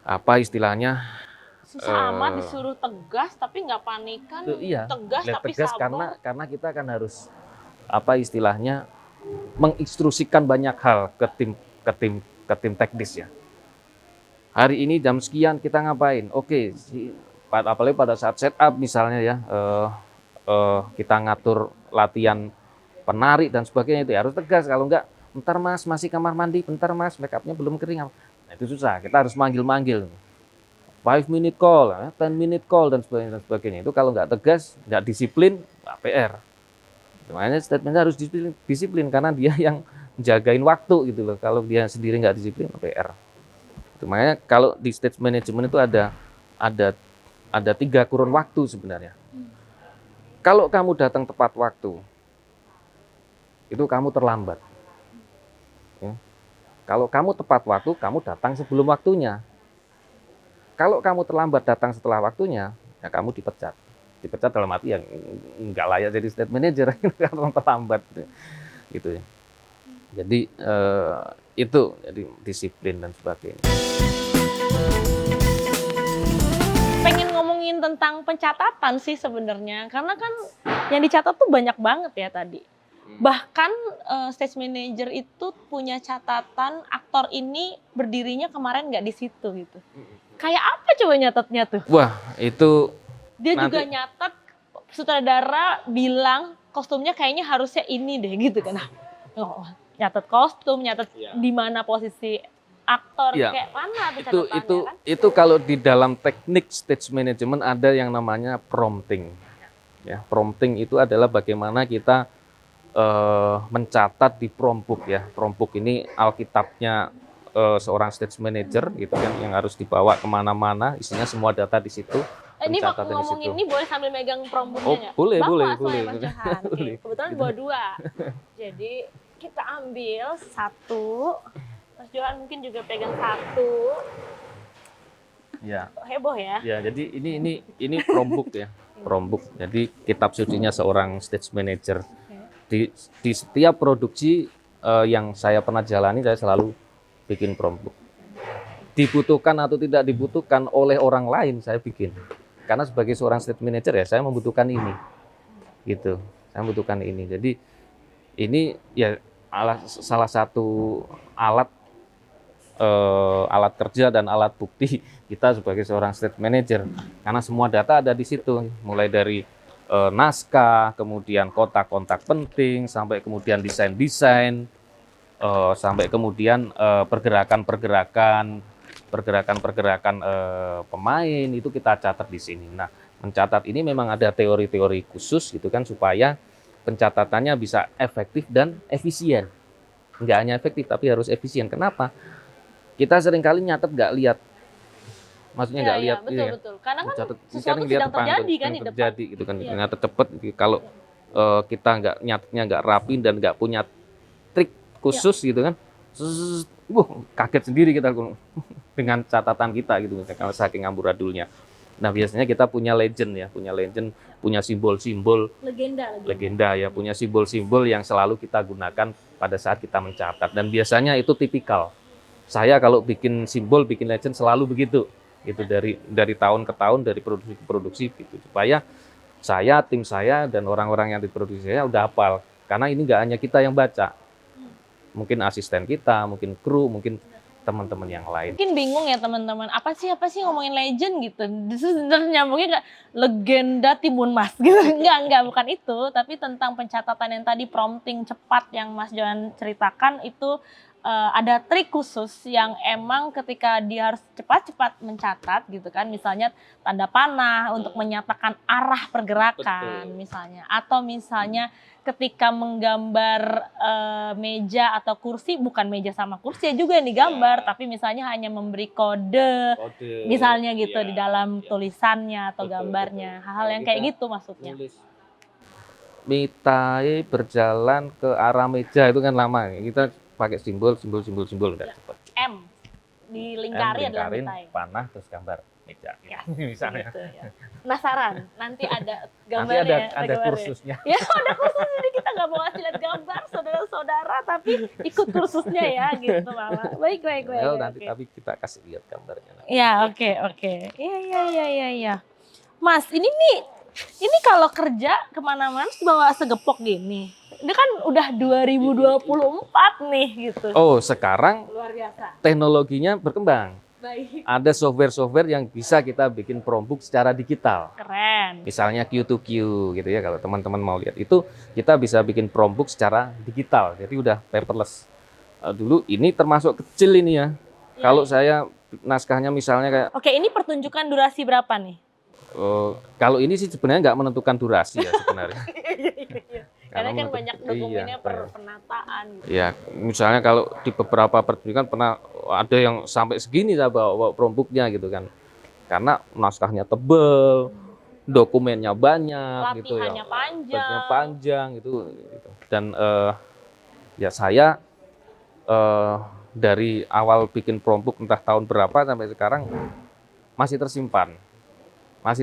apa istilahnya? Susah amat disuruh tegas tapi nggak panikan. Iya, Tegas tapi tegas sabar. karena kita kan harus apa istilahnya menginstruksikan banyak hal ke tim teknis ya. Hari ini jam sekian kita ngapain? Oke, apalagi pada saat setup misalnya ya, kita ngatur latihan penari dan sebagainya, itu harus tegas. Kalau enggak, bentar mas masih kamar mandi, bentar mas make upnya belum kering. Nah, itu susah, kita harus manggil-manggil. 5-minute call, 10-minute call dan sebagainya. Itu kalau nggak tegas, nggak disiplin, PR. Makanya statementnya harus disiplin karena dia yang jagain waktu gitu loh. Kalau dia sendiri nggak disiplin, PR. Makanya kalau di stage management itu ada 3 kurun waktu sebenarnya. Kalau kamu datang tepat waktu, itu kamu terlambat. Ya. Kalau kamu tepat waktu, kamu datang sebelum waktunya. Kalau kamu terlambat datang setelah waktunya, ya kamu dipecat. Dipecat dalam arti yang nggak layak jadi stage manager karena terlambat, gitu ya. Jadi itu jadi disiplin dan sebagainya. Pengen ngomongin tentang pencatatan sih sebenarnya, karena kan yang dicatat tuh banyak banget ya tadi. Bahkan stage manager itu punya catatan aktor ini berdirinya kemarin nggak di situ gitu. Kayak apa coba nyatetnya tuh? Wah, itu Dia nanti, juga nyatet, sutradara bilang kostumnya kayaknya harusnya ini deh gitu kan. Nyatet kostum, nyatet di mana posisi aktor, ya, kayak mana tuh catatannya kan? itu kalau di dalam teknik stage management ada yang namanya prompting. Ya, prompting itu adalah bagaimana kita mencatat di prompt ya. Prompt ini alkitabnya seorang stage manager gitu kan, yang harus dibawa kemana-mana, isinya semua data di situ. Ini ngomongin ini boleh sambil megang promptnya nggak? Boleh. Mas Johan. Oke, kebetulan bawa 2. Jadi kita ambil 1. Mas Johan mungkin juga pegang 1. Ya. Heboh ya? Ya, jadi ini prompt ya. Prompt. Jadi kitab sucinya seorang stage manager. Di setiap produksi yang saya pernah jalani, saya selalu bikin prompt. Dibutuhkan atau tidak dibutuhkan oleh orang lain, saya bikin. Karena sebagai seorang stage manager ya, saya membutuhkan ini. Gitu. Saya membutuhkan ini. Jadi ini ya salah satu alat kerja dan alat bukti kita sebagai seorang stage manager. Karena semua data ada di situ, mulai dari naskah, kemudian kontak-kontak penting, sampai kemudian desain-desain, sampai kemudian pergerakan pemain itu kita catat di sini. Nah, mencatat ini memang ada teori-teori khusus gitu kan, supaya pencatatannya bisa efektif dan efisien. Nggak hanya efektif tapi harus efisien. Kenapa? Kita seringkali nyatet nggak lihat. Maksudnya nggak lihat. Betul. Karena kan Catat, sesuatu sedang terjadi kan di depan. Terjadi gitu kan. Nyatet cepet. Kalau kita nyatetnya nggak rapi dan nggak punya trik khusus gitu kan, kaget sendiri kita dengan catatan kita gitu, kalau saking amburadulnya. Nah, biasanya kita punya legend ya, punya simbol-simbol Legenda. legenda ya, punya simbol-simbol yang selalu kita gunakan pada saat kita mencatat. Dan biasanya itu tipikal. Saya kalau bikin simbol, bikin legend selalu begitu. Gitu dari tahun ke tahun, dari produksi ke produksi gitu. Supaya saya, tim saya dan orang-orang yang diproduksi saya udah hafal. Karena ini nggak hanya kita yang baca. Mungkin asisten kita, mungkin kru, mungkin teman-teman yang lain. Mungkin bingung ya teman-teman, apa sih ngomongin legend gitu. Terus nyambungnya kayak legenda Timun Mas gitu. Enggak, bukan itu, tapi tentang pencatatan yang tadi prompting cepat yang Mas Johan ceritakan itu ada trik khusus yang emang ketika dia harus cepat-cepat mencatat gitu kan, misalnya tanda panah untuk menyatakan arah pergerakan. Betul. Misalnya, atau misalnya ketika menggambar meja atau kursi, bukan meja sama kursi juga yang digambar, tapi misalnya hanya memberi kode, misalnya gitu di dalam tulisannya atau gambarnya, hal-hal yang kayak gitu maksudnya. Mitai berjalan ke arah meja itu kan lama. Kita pakai simbol udah cepat. M dilingkari adalah Lingkarin, mitai. panah terus gambar meja. Ya, Misalnya. gitu, ya. Penasaran? Nanti ada Nanti gambarnya. ada gambarnya. kursusnya. Ya, ada kursus, jadi kita nggak mau ngasih lihat gambar saudara-saudara, tapi ikut kursusnya ya, gitu Mama. Baik. Nanti Oke. tapi kita kasih lihat gambarnya. Ya, oke. Iya. Mas, ini kalau kerja kemana-mana bawa segepok gini. Ini kan udah 2024 nih gitu. Oh, sekarang Luar biasa. teknologinya berkembang. Baik. Ada software-software yang bisa kita bikin prompt secara digital. Keren. Misalnya Q2Q gitu ya, kalau teman-teman mau lihat itu kita bisa bikin prompt secara digital. Jadi udah paperless. Dulu ini termasuk kecil ini ya. Kalau saya naskahnya misalnya kayak Oke, ini pertunjukan durasi berapa nih? kalau ini sih sebenarnya nggak menentukan durasi ya sebenarnya. Karena kan menentukan- banyak dokumennya iya, penataan gitu. Ya, misalnya kalau di beberapa pertunjukan pernah ada yang sampai segini saya bawa promptnya gitu kan. Karena naskahnya tebel, dokumennya banyak gitu ya. Latihannya Panjang gitu. Dan ya saya dari awal bikin prompt entah tahun berapa sampai sekarang masih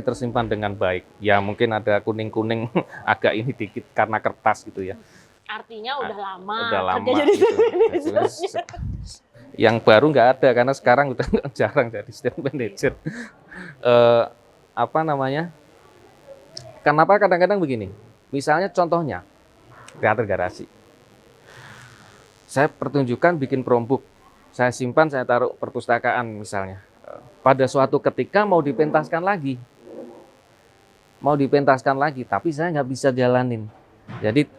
tersimpan dengan baik. Ya mungkin ada kuning-kuning agak ini dikit karena kertas gitu ya. Artinya udah lama. Udah lama kerja jadi gitu. manajernya. Yang baru nggak ada karena sekarang udah jarang jadi state manager. Apa namanya? Kenapa kadang-kadang begini? Misalnya contohnya teater garasi. Saya pertunjukan bikin prompt, saya simpan, saya taruh perpustakaan misalnya. Pada suatu ketika mau dipentaskan lagi, tapi saya nggak bisa jalanin. Jadi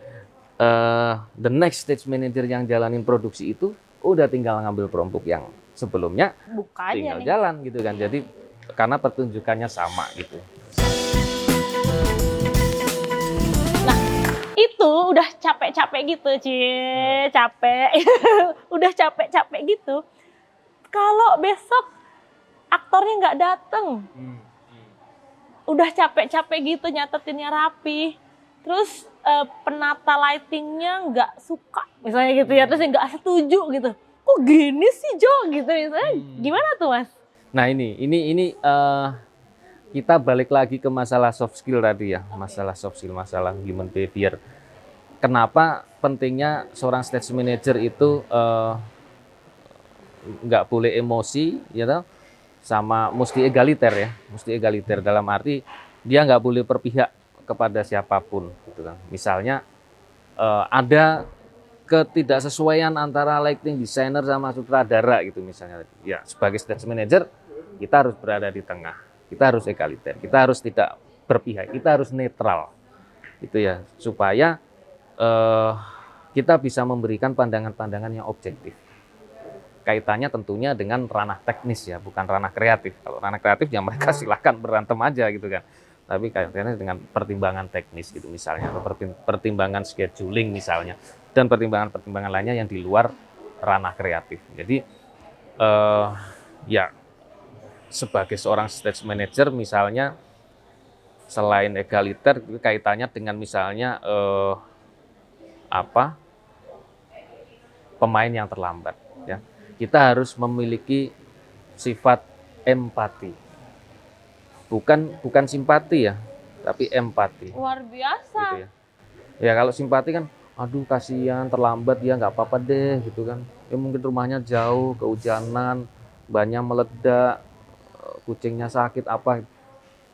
the next stage manager yang jalanin produksi itu udah tinggal ngambil prompt yang sebelumnya, Buka aja tinggal nih. jalan gitu kan. Jadi karena pertunjukannya sama gitu. Itu udah capek-capek gitu, capek. Udah capek-capek gitu. Kalau besok aktornya nggak dateng, udah capek-capek gitu nyatetinnya rapi. Terus penata lightingnya nggak suka, misalnya gitu ya, terus nggak setuju gitu. Kok gini sih Jo gitu misalnya, gimana tuh Mas? Nah ini kita balik lagi ke masalah soft skill tadi ya, masalah soft skill, masalah human behavior. Kenapa pentingnya seorang stage manager itu nggak boleh emosi, ya toh? Sama mesti egaliter dalam arti dia nggak boleh berpihak kepada siapapun, gitu kan. Misalnya ada ketidaksesuaian antara lighting designer sama sutradara gitu misalnya. Ya sebagai stage manager kita harus berada di tengah, kita harus egaliter, kita harus tidak berpihak, kita harus netral, gitu ya, supaya kita bisa memberikan pandangan-pandangan yang objektif. Kaitannya tentunya dengan ranah teknis ya, bukan ranah kreatif. Kalau ranah kreatif ya mereka silahkan berantem aja gitu kan. Tapi kaitannya dengan pertimbangan teknis gitu misalnya, atau pertimbangan scheduling misalnya, dan pertimbangan-pertimbangan lainnya yang di luar ranah kreatif. Jadi ya sebagai seorang stage manager misalnya selain egaliter kaitannya dengan misalnya pemain yang terlambat ya. Kita harus memiliki sifat empati. bukan simpati ya, tapi empati Luar biasa. gitu ya. Ya kalau simpati kan, aduh kasihan terlambat ya, nggak apa-apa deh gitu kan. Ya mungkin rumahnya jauh, kehujanan, bannya meledak, kucingnya sakit apa,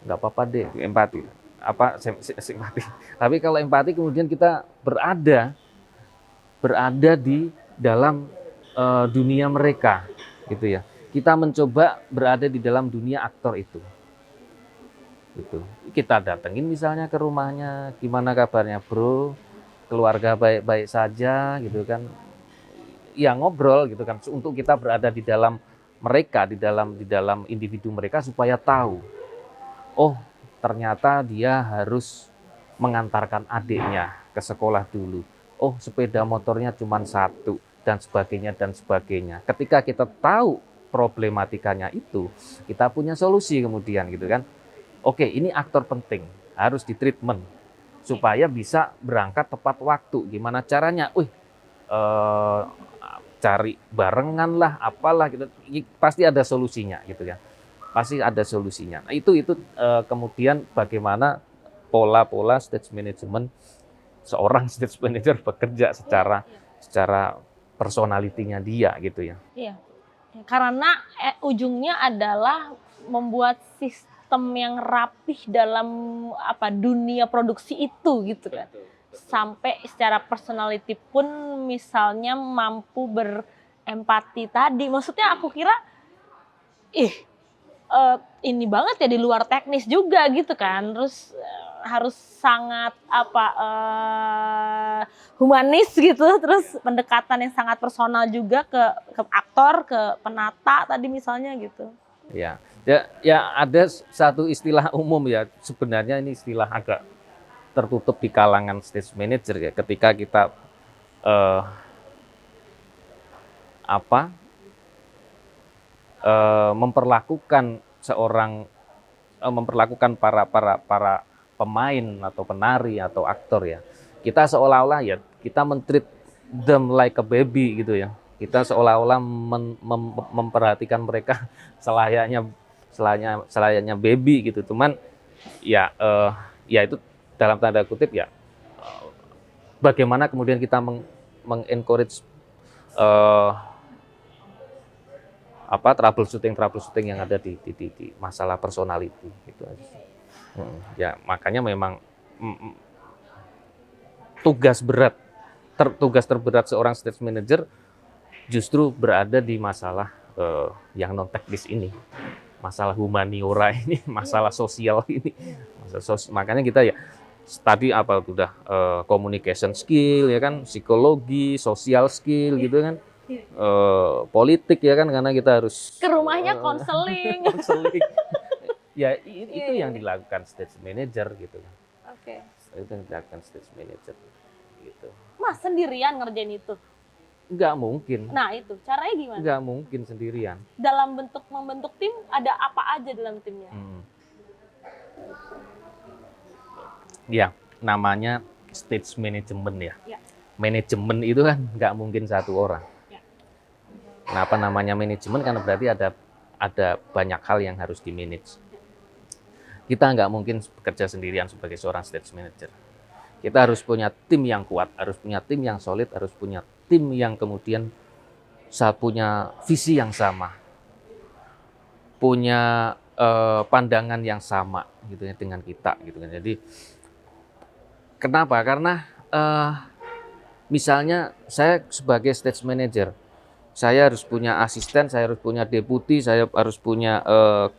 nggak apa-apa deh, empati. Apa simpati. Tapi kalau empati kemudian kita berada di dalam dunia mereka gitu ya. Kita mencoba berada di dalam dunia aktor itu. Gitu. Kita datengin misalnya ke rumahnya, gimana kabarnya bro, keluarga baik-baik saja gitu kan, ya ngobrol gitu kan, untuk kita berada di dalam mereka, di dalam individu mereka supaya tahu, oh ternyata dia harus mengantarkan adiknya ke sekolah dulu, oh sepeda motornya cuma satu dan sebagainya dan sebagainya. Ketika kita tahu problematikanya itu, kita punya solusi kemudian gitu kan. Oke, ini aktor penting, harus ditreatment supaya bisa berangkat tepat waktu. Gimana caranya? Cari barengan lah, apalah gitu. Pasti ada solusinya gitu ya. Pasti ada solusinya. Nah, itu kemudian bagaimana pola-pola stage management seorang stage manager bekerja secara personalitinya dia gitu ya. Iya. Karena ujungnya adalah membuat sistem yang rapih dalam dunia produksi itu gitu kan. Sampai secara personality pun misalnya mampu berempati tadi. Maksudnya aku kira ini banget ya, di luar teknis juga gitu kan. Terus harus sangat humanis gitu, terus pendekatan yang sangat personal juga ke aktor, ke penata tadi misalnya gitu. Ya, ada satu istilah umum ya, sebenarnya ini istilah agak tertutup di kalangan stage manager ya, ketika kita memperlakukan para pemain atau penari atau aktor ya, kita seolah-olah ya kita men-treat them like a baby gitu ya. Kita seolah-olah memperhatikan mereka selayaknya baby gitu. Cuman ya itu dalam tanda kutip ya, bagaimana kemudian kita mengencourage troubleshooting yang ada di masalah personality gitu aja. Ya makanya memang tugas terberat seorang stage manager justru berada di masalah yang non teknis ini, masalah humaniora ini, masalah sosial ini. Makanya kita ya tadi sudah communication skill ya kan, psikologi, social skill gitu kan, politik ya kan, karena kita harus ke rumahnya konseling. Ya itu yang dilakukan stage manager gitu kan. Oke. Itu yang dilakukan stage manager gitu. Mas sendirian ngerjain itu? Nggak mungkin. Nah itu, caranya gimana? Nggak mungkin sendirian. Dalam membentuk tim, ada apa aja dalam timnya? Ya, namanya stage management ya. Ya. Manajemen itu kan nggak mungkin satu orang. Ya. Kenapa namanya manajemen? Karena berarti ada banyak hal yang harus di-manage. Kita nggak mungkin bekerja sendirian sebagai seorang stage manager. Kita harus punya tim yang kuat, harus punya tim yang solid, harus punya tim yang kemudian punya visi yang sama, punya pandangan yang sama gitu ya dengan kita gitu kan. Jadi kenapa? Karena misalnya saya sebagai stage manager, saya harus punya asisten, saya harus punya deputi, saya harus punya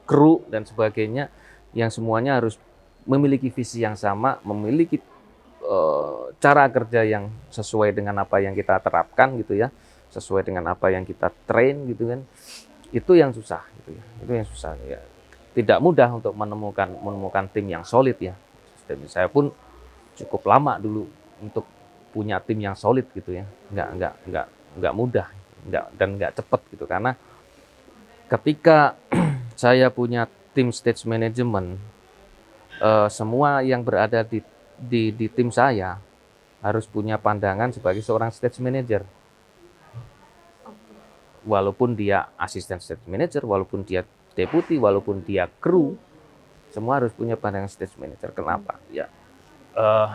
kru dan sebagainya, yang semuanya harus memiliki visi yang sama, memiliki cara kerja yang sesuai dengan apa yang kita terapkan gitu ya, sesuai dengan apa yang kita train gitu kan. Itu yang susah gitu ya. Itu yang susah ya. Tidak mudah untuk menemukan tim yang solid ya. Dan saya pun cukup lama dulu untuk punya tim yang solid gitu ya. Enggak mudah, dan enggak cepat gitu, karena ketika saya punya tim stage management, semua yang berada di tim saya harus punya pandangan sebagai seorang stage manager. Walaupun dia asisten stage manager, walaupun dia deputi, walaupun dia kru, Semua harus punya pandangan stage manager. Kenapa? Ya, eh,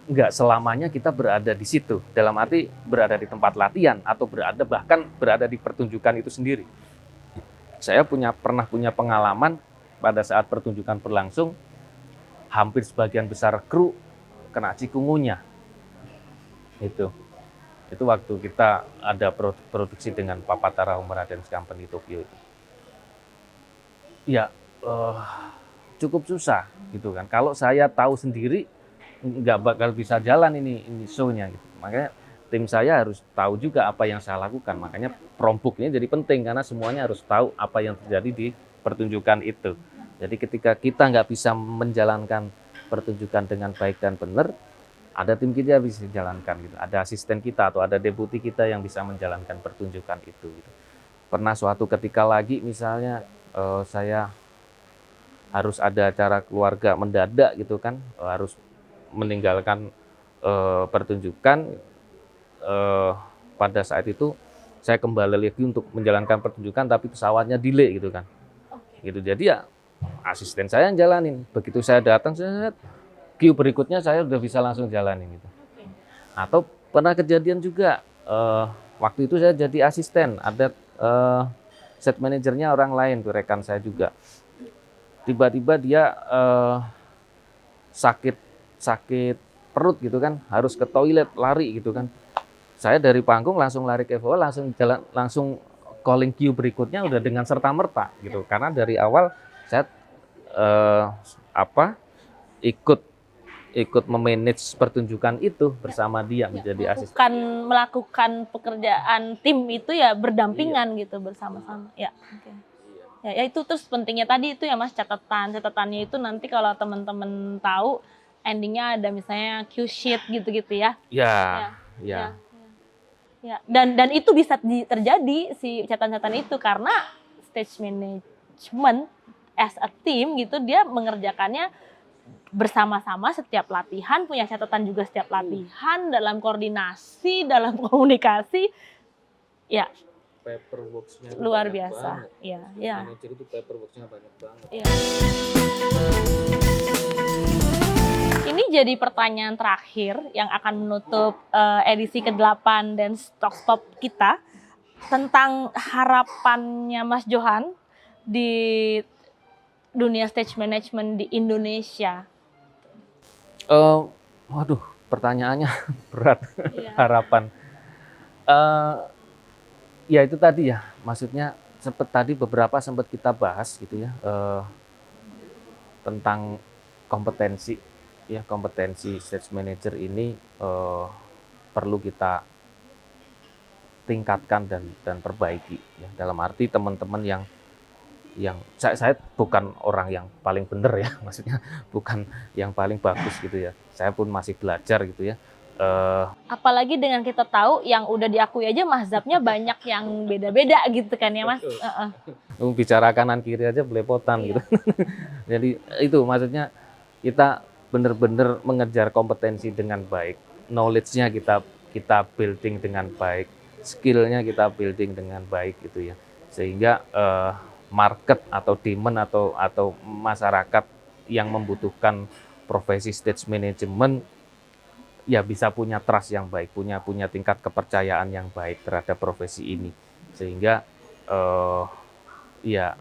nggak selamanya kita berada di situ. Dalam arti berada di tempat latihan atau bahkan berada di pertunjukan itu sendiri. Saya pernah punya pengalaman pada saat pertunjukan berlangsung, hampir sebagian besar kru kena cikungunya. Itu waktu kita ada produksi dengan Papatara Humara Dance Company Tokyo itu. Ya, cukup susah gitu kan. Kalau saya tahu sendiri nggak bakal bisa jalan ini show-nya gitu. Makanya tim saya harus tahu juga apa yang saya lakukan. Makanya prompuknya jadi penting karena semuanya harus tahu apa yang terjadi di pertunjukan itu. Jadi ketika kita nggak bisa menjalankan pertunjukan dengan baik dan benar, ada tim kita yang bisa jalankan gitu. Ada asisten kita atau ada deputi kita yang bisa menjalankan pertunjukan itu gitu. Pernah suatu ketika lagi misalnya saya harus ada acara keluarga mendadak gitu kan, harus meninggalkan pertunjukan. Pada saat itu saya kembali lagi untuk menjalankan pertunjukan tapi pesawatnya delay gitu kan. Gitu. Jadi ya asisten saya yang jalanin. Begitu saya datang, saya cue berikutnya saya udah bisa langsung jalanin gitu. Atau pernah kejadian juga waktu itu saya jadi asisten, ada set manajernya orang lain, tuh rekan saya juga. Tiba-tiba dia sakit perut gitu kan, harus ke toilet, lari gitu kan. Saya dari panggung langsung lari ke bawah, langsung calling cue berikutnya udah dengan serta-merta gitu. Karena dari awal saya ikut memanage pertunjukan itu bersama dia menjadi asisten. Bukan melakukan pekerjaan tim itu ya berdampingan gitu bersama-sama. Ya, oke. Ya itu terus pentingnya tadi itu ya Mas, catatannya itu nanti kalau teman-teman tahu endingnya ada misalnya cue sheet gitu-gitu ya. Ya. Ya, dan itu bisa terjadi si catatan-catatan itu karena stage management as a team gitu, dia mengerjakannya bersama-sama setiap latihan, punya catatan juga setiap latihan, dalam koordinasi, dalam komunikasi. Ya, Paperworks-nya luar biasa. Ya. Manajer itu paperworks-nya banyak banget. Ya. Ini jadi pertanyaan terakhir yang akan menutup edisi ke-8 Dance Talks Pop kita tentang harapannya Mas Johan di dunia stage management di Indonesia. Waduh, pertanyaannya berat. Iya. Harapan. Ya itu tadi ya, maksudnya beberapa sempat kita bahas gitu ya, tentang kompetensi stage manager ini perlu kita tingkatkan dan perbaiki ya. Dalam arti teman-teman yang saya bukan orang yang paling benar ya, maksudnya bukan yang paling bagus gitu ya. Saya pun masih belajar gitu ya. Apalagi dengan kita tahu yang udah diakui aja mazhabnya banyak yang beda-beda gitu kan ya Mas. Bicara kanan kiri aja belepotan gitu. Jadi itu maksudnya kita benar-benar mengejar kompetensi dengan baik, knowledge-nya kita building dengan baik, skill-nya kita building dengan baik gitu ya. Sehingga market atau demand atau masyarakat yang membutuhkan profesi stage management ya bisa punya trust yang baik, punya tingkat kepercayaan yang baik terhadap profesi ini, sehingga ya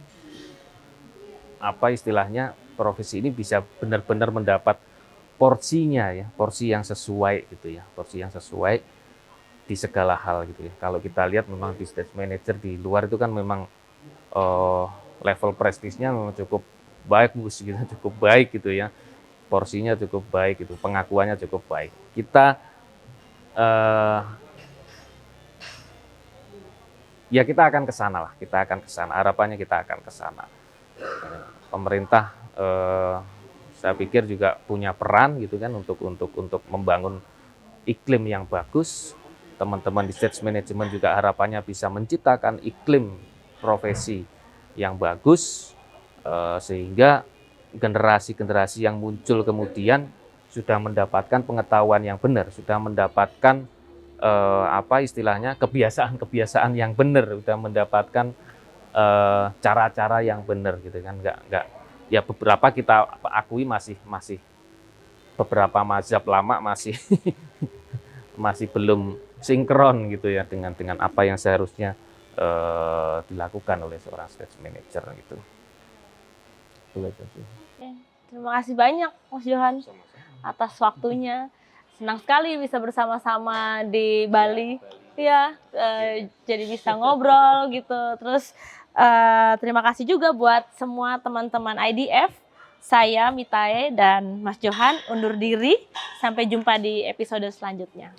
apa istilahnya profesi ini bisa benar-benar mendapat porsinya ya, porsi yang sesuai gitu ya, porsi yang sesuai di segala hal gitu ya. Kalau kita lihat memang di stage manager di luar itu kan memang level prestisnya memang cukup bagus gitu, cukup baik gitu ya. Porsinya cukup baik gitu, pengakuannya cukup baik. Kita ya kita akan ke sana lah, harapannya kita akan ke sana. Pemerintah saya pikir juga punya peran gitu kan untuk membangun iklim yang bagus. Teman-teman di stage management juga harapannya bisa menciptakan iklim profesi yang bagus sehingga generasi-generasi yang muncul kemudian sudah mendapatkan pengetahuan yang benar, sudah mendapatkan apa istilahnya kebiasaan-kebiasaan yang benar, sudah mendapatkan cara-cara yang benar gitu kan, nggak ya beberapa kita akui masih beberapa mazhab lama masih masih belum sinkron gitu ya dengan apa yang seharusnya dilakukan oleh seorang stage manager gitu. Itu aja sih. Oke, terima kasih banyak Mas Johan atas waktunya. Senang sekali bisa bersama-sama di Bali. Ya, jadi bisa ngobrol gitu. Terus terima kasih juga buat semua teman-teman IDF. Saya Mitae dan Mas Johan undur diri. Sampai jumpa di episode selanjutnya.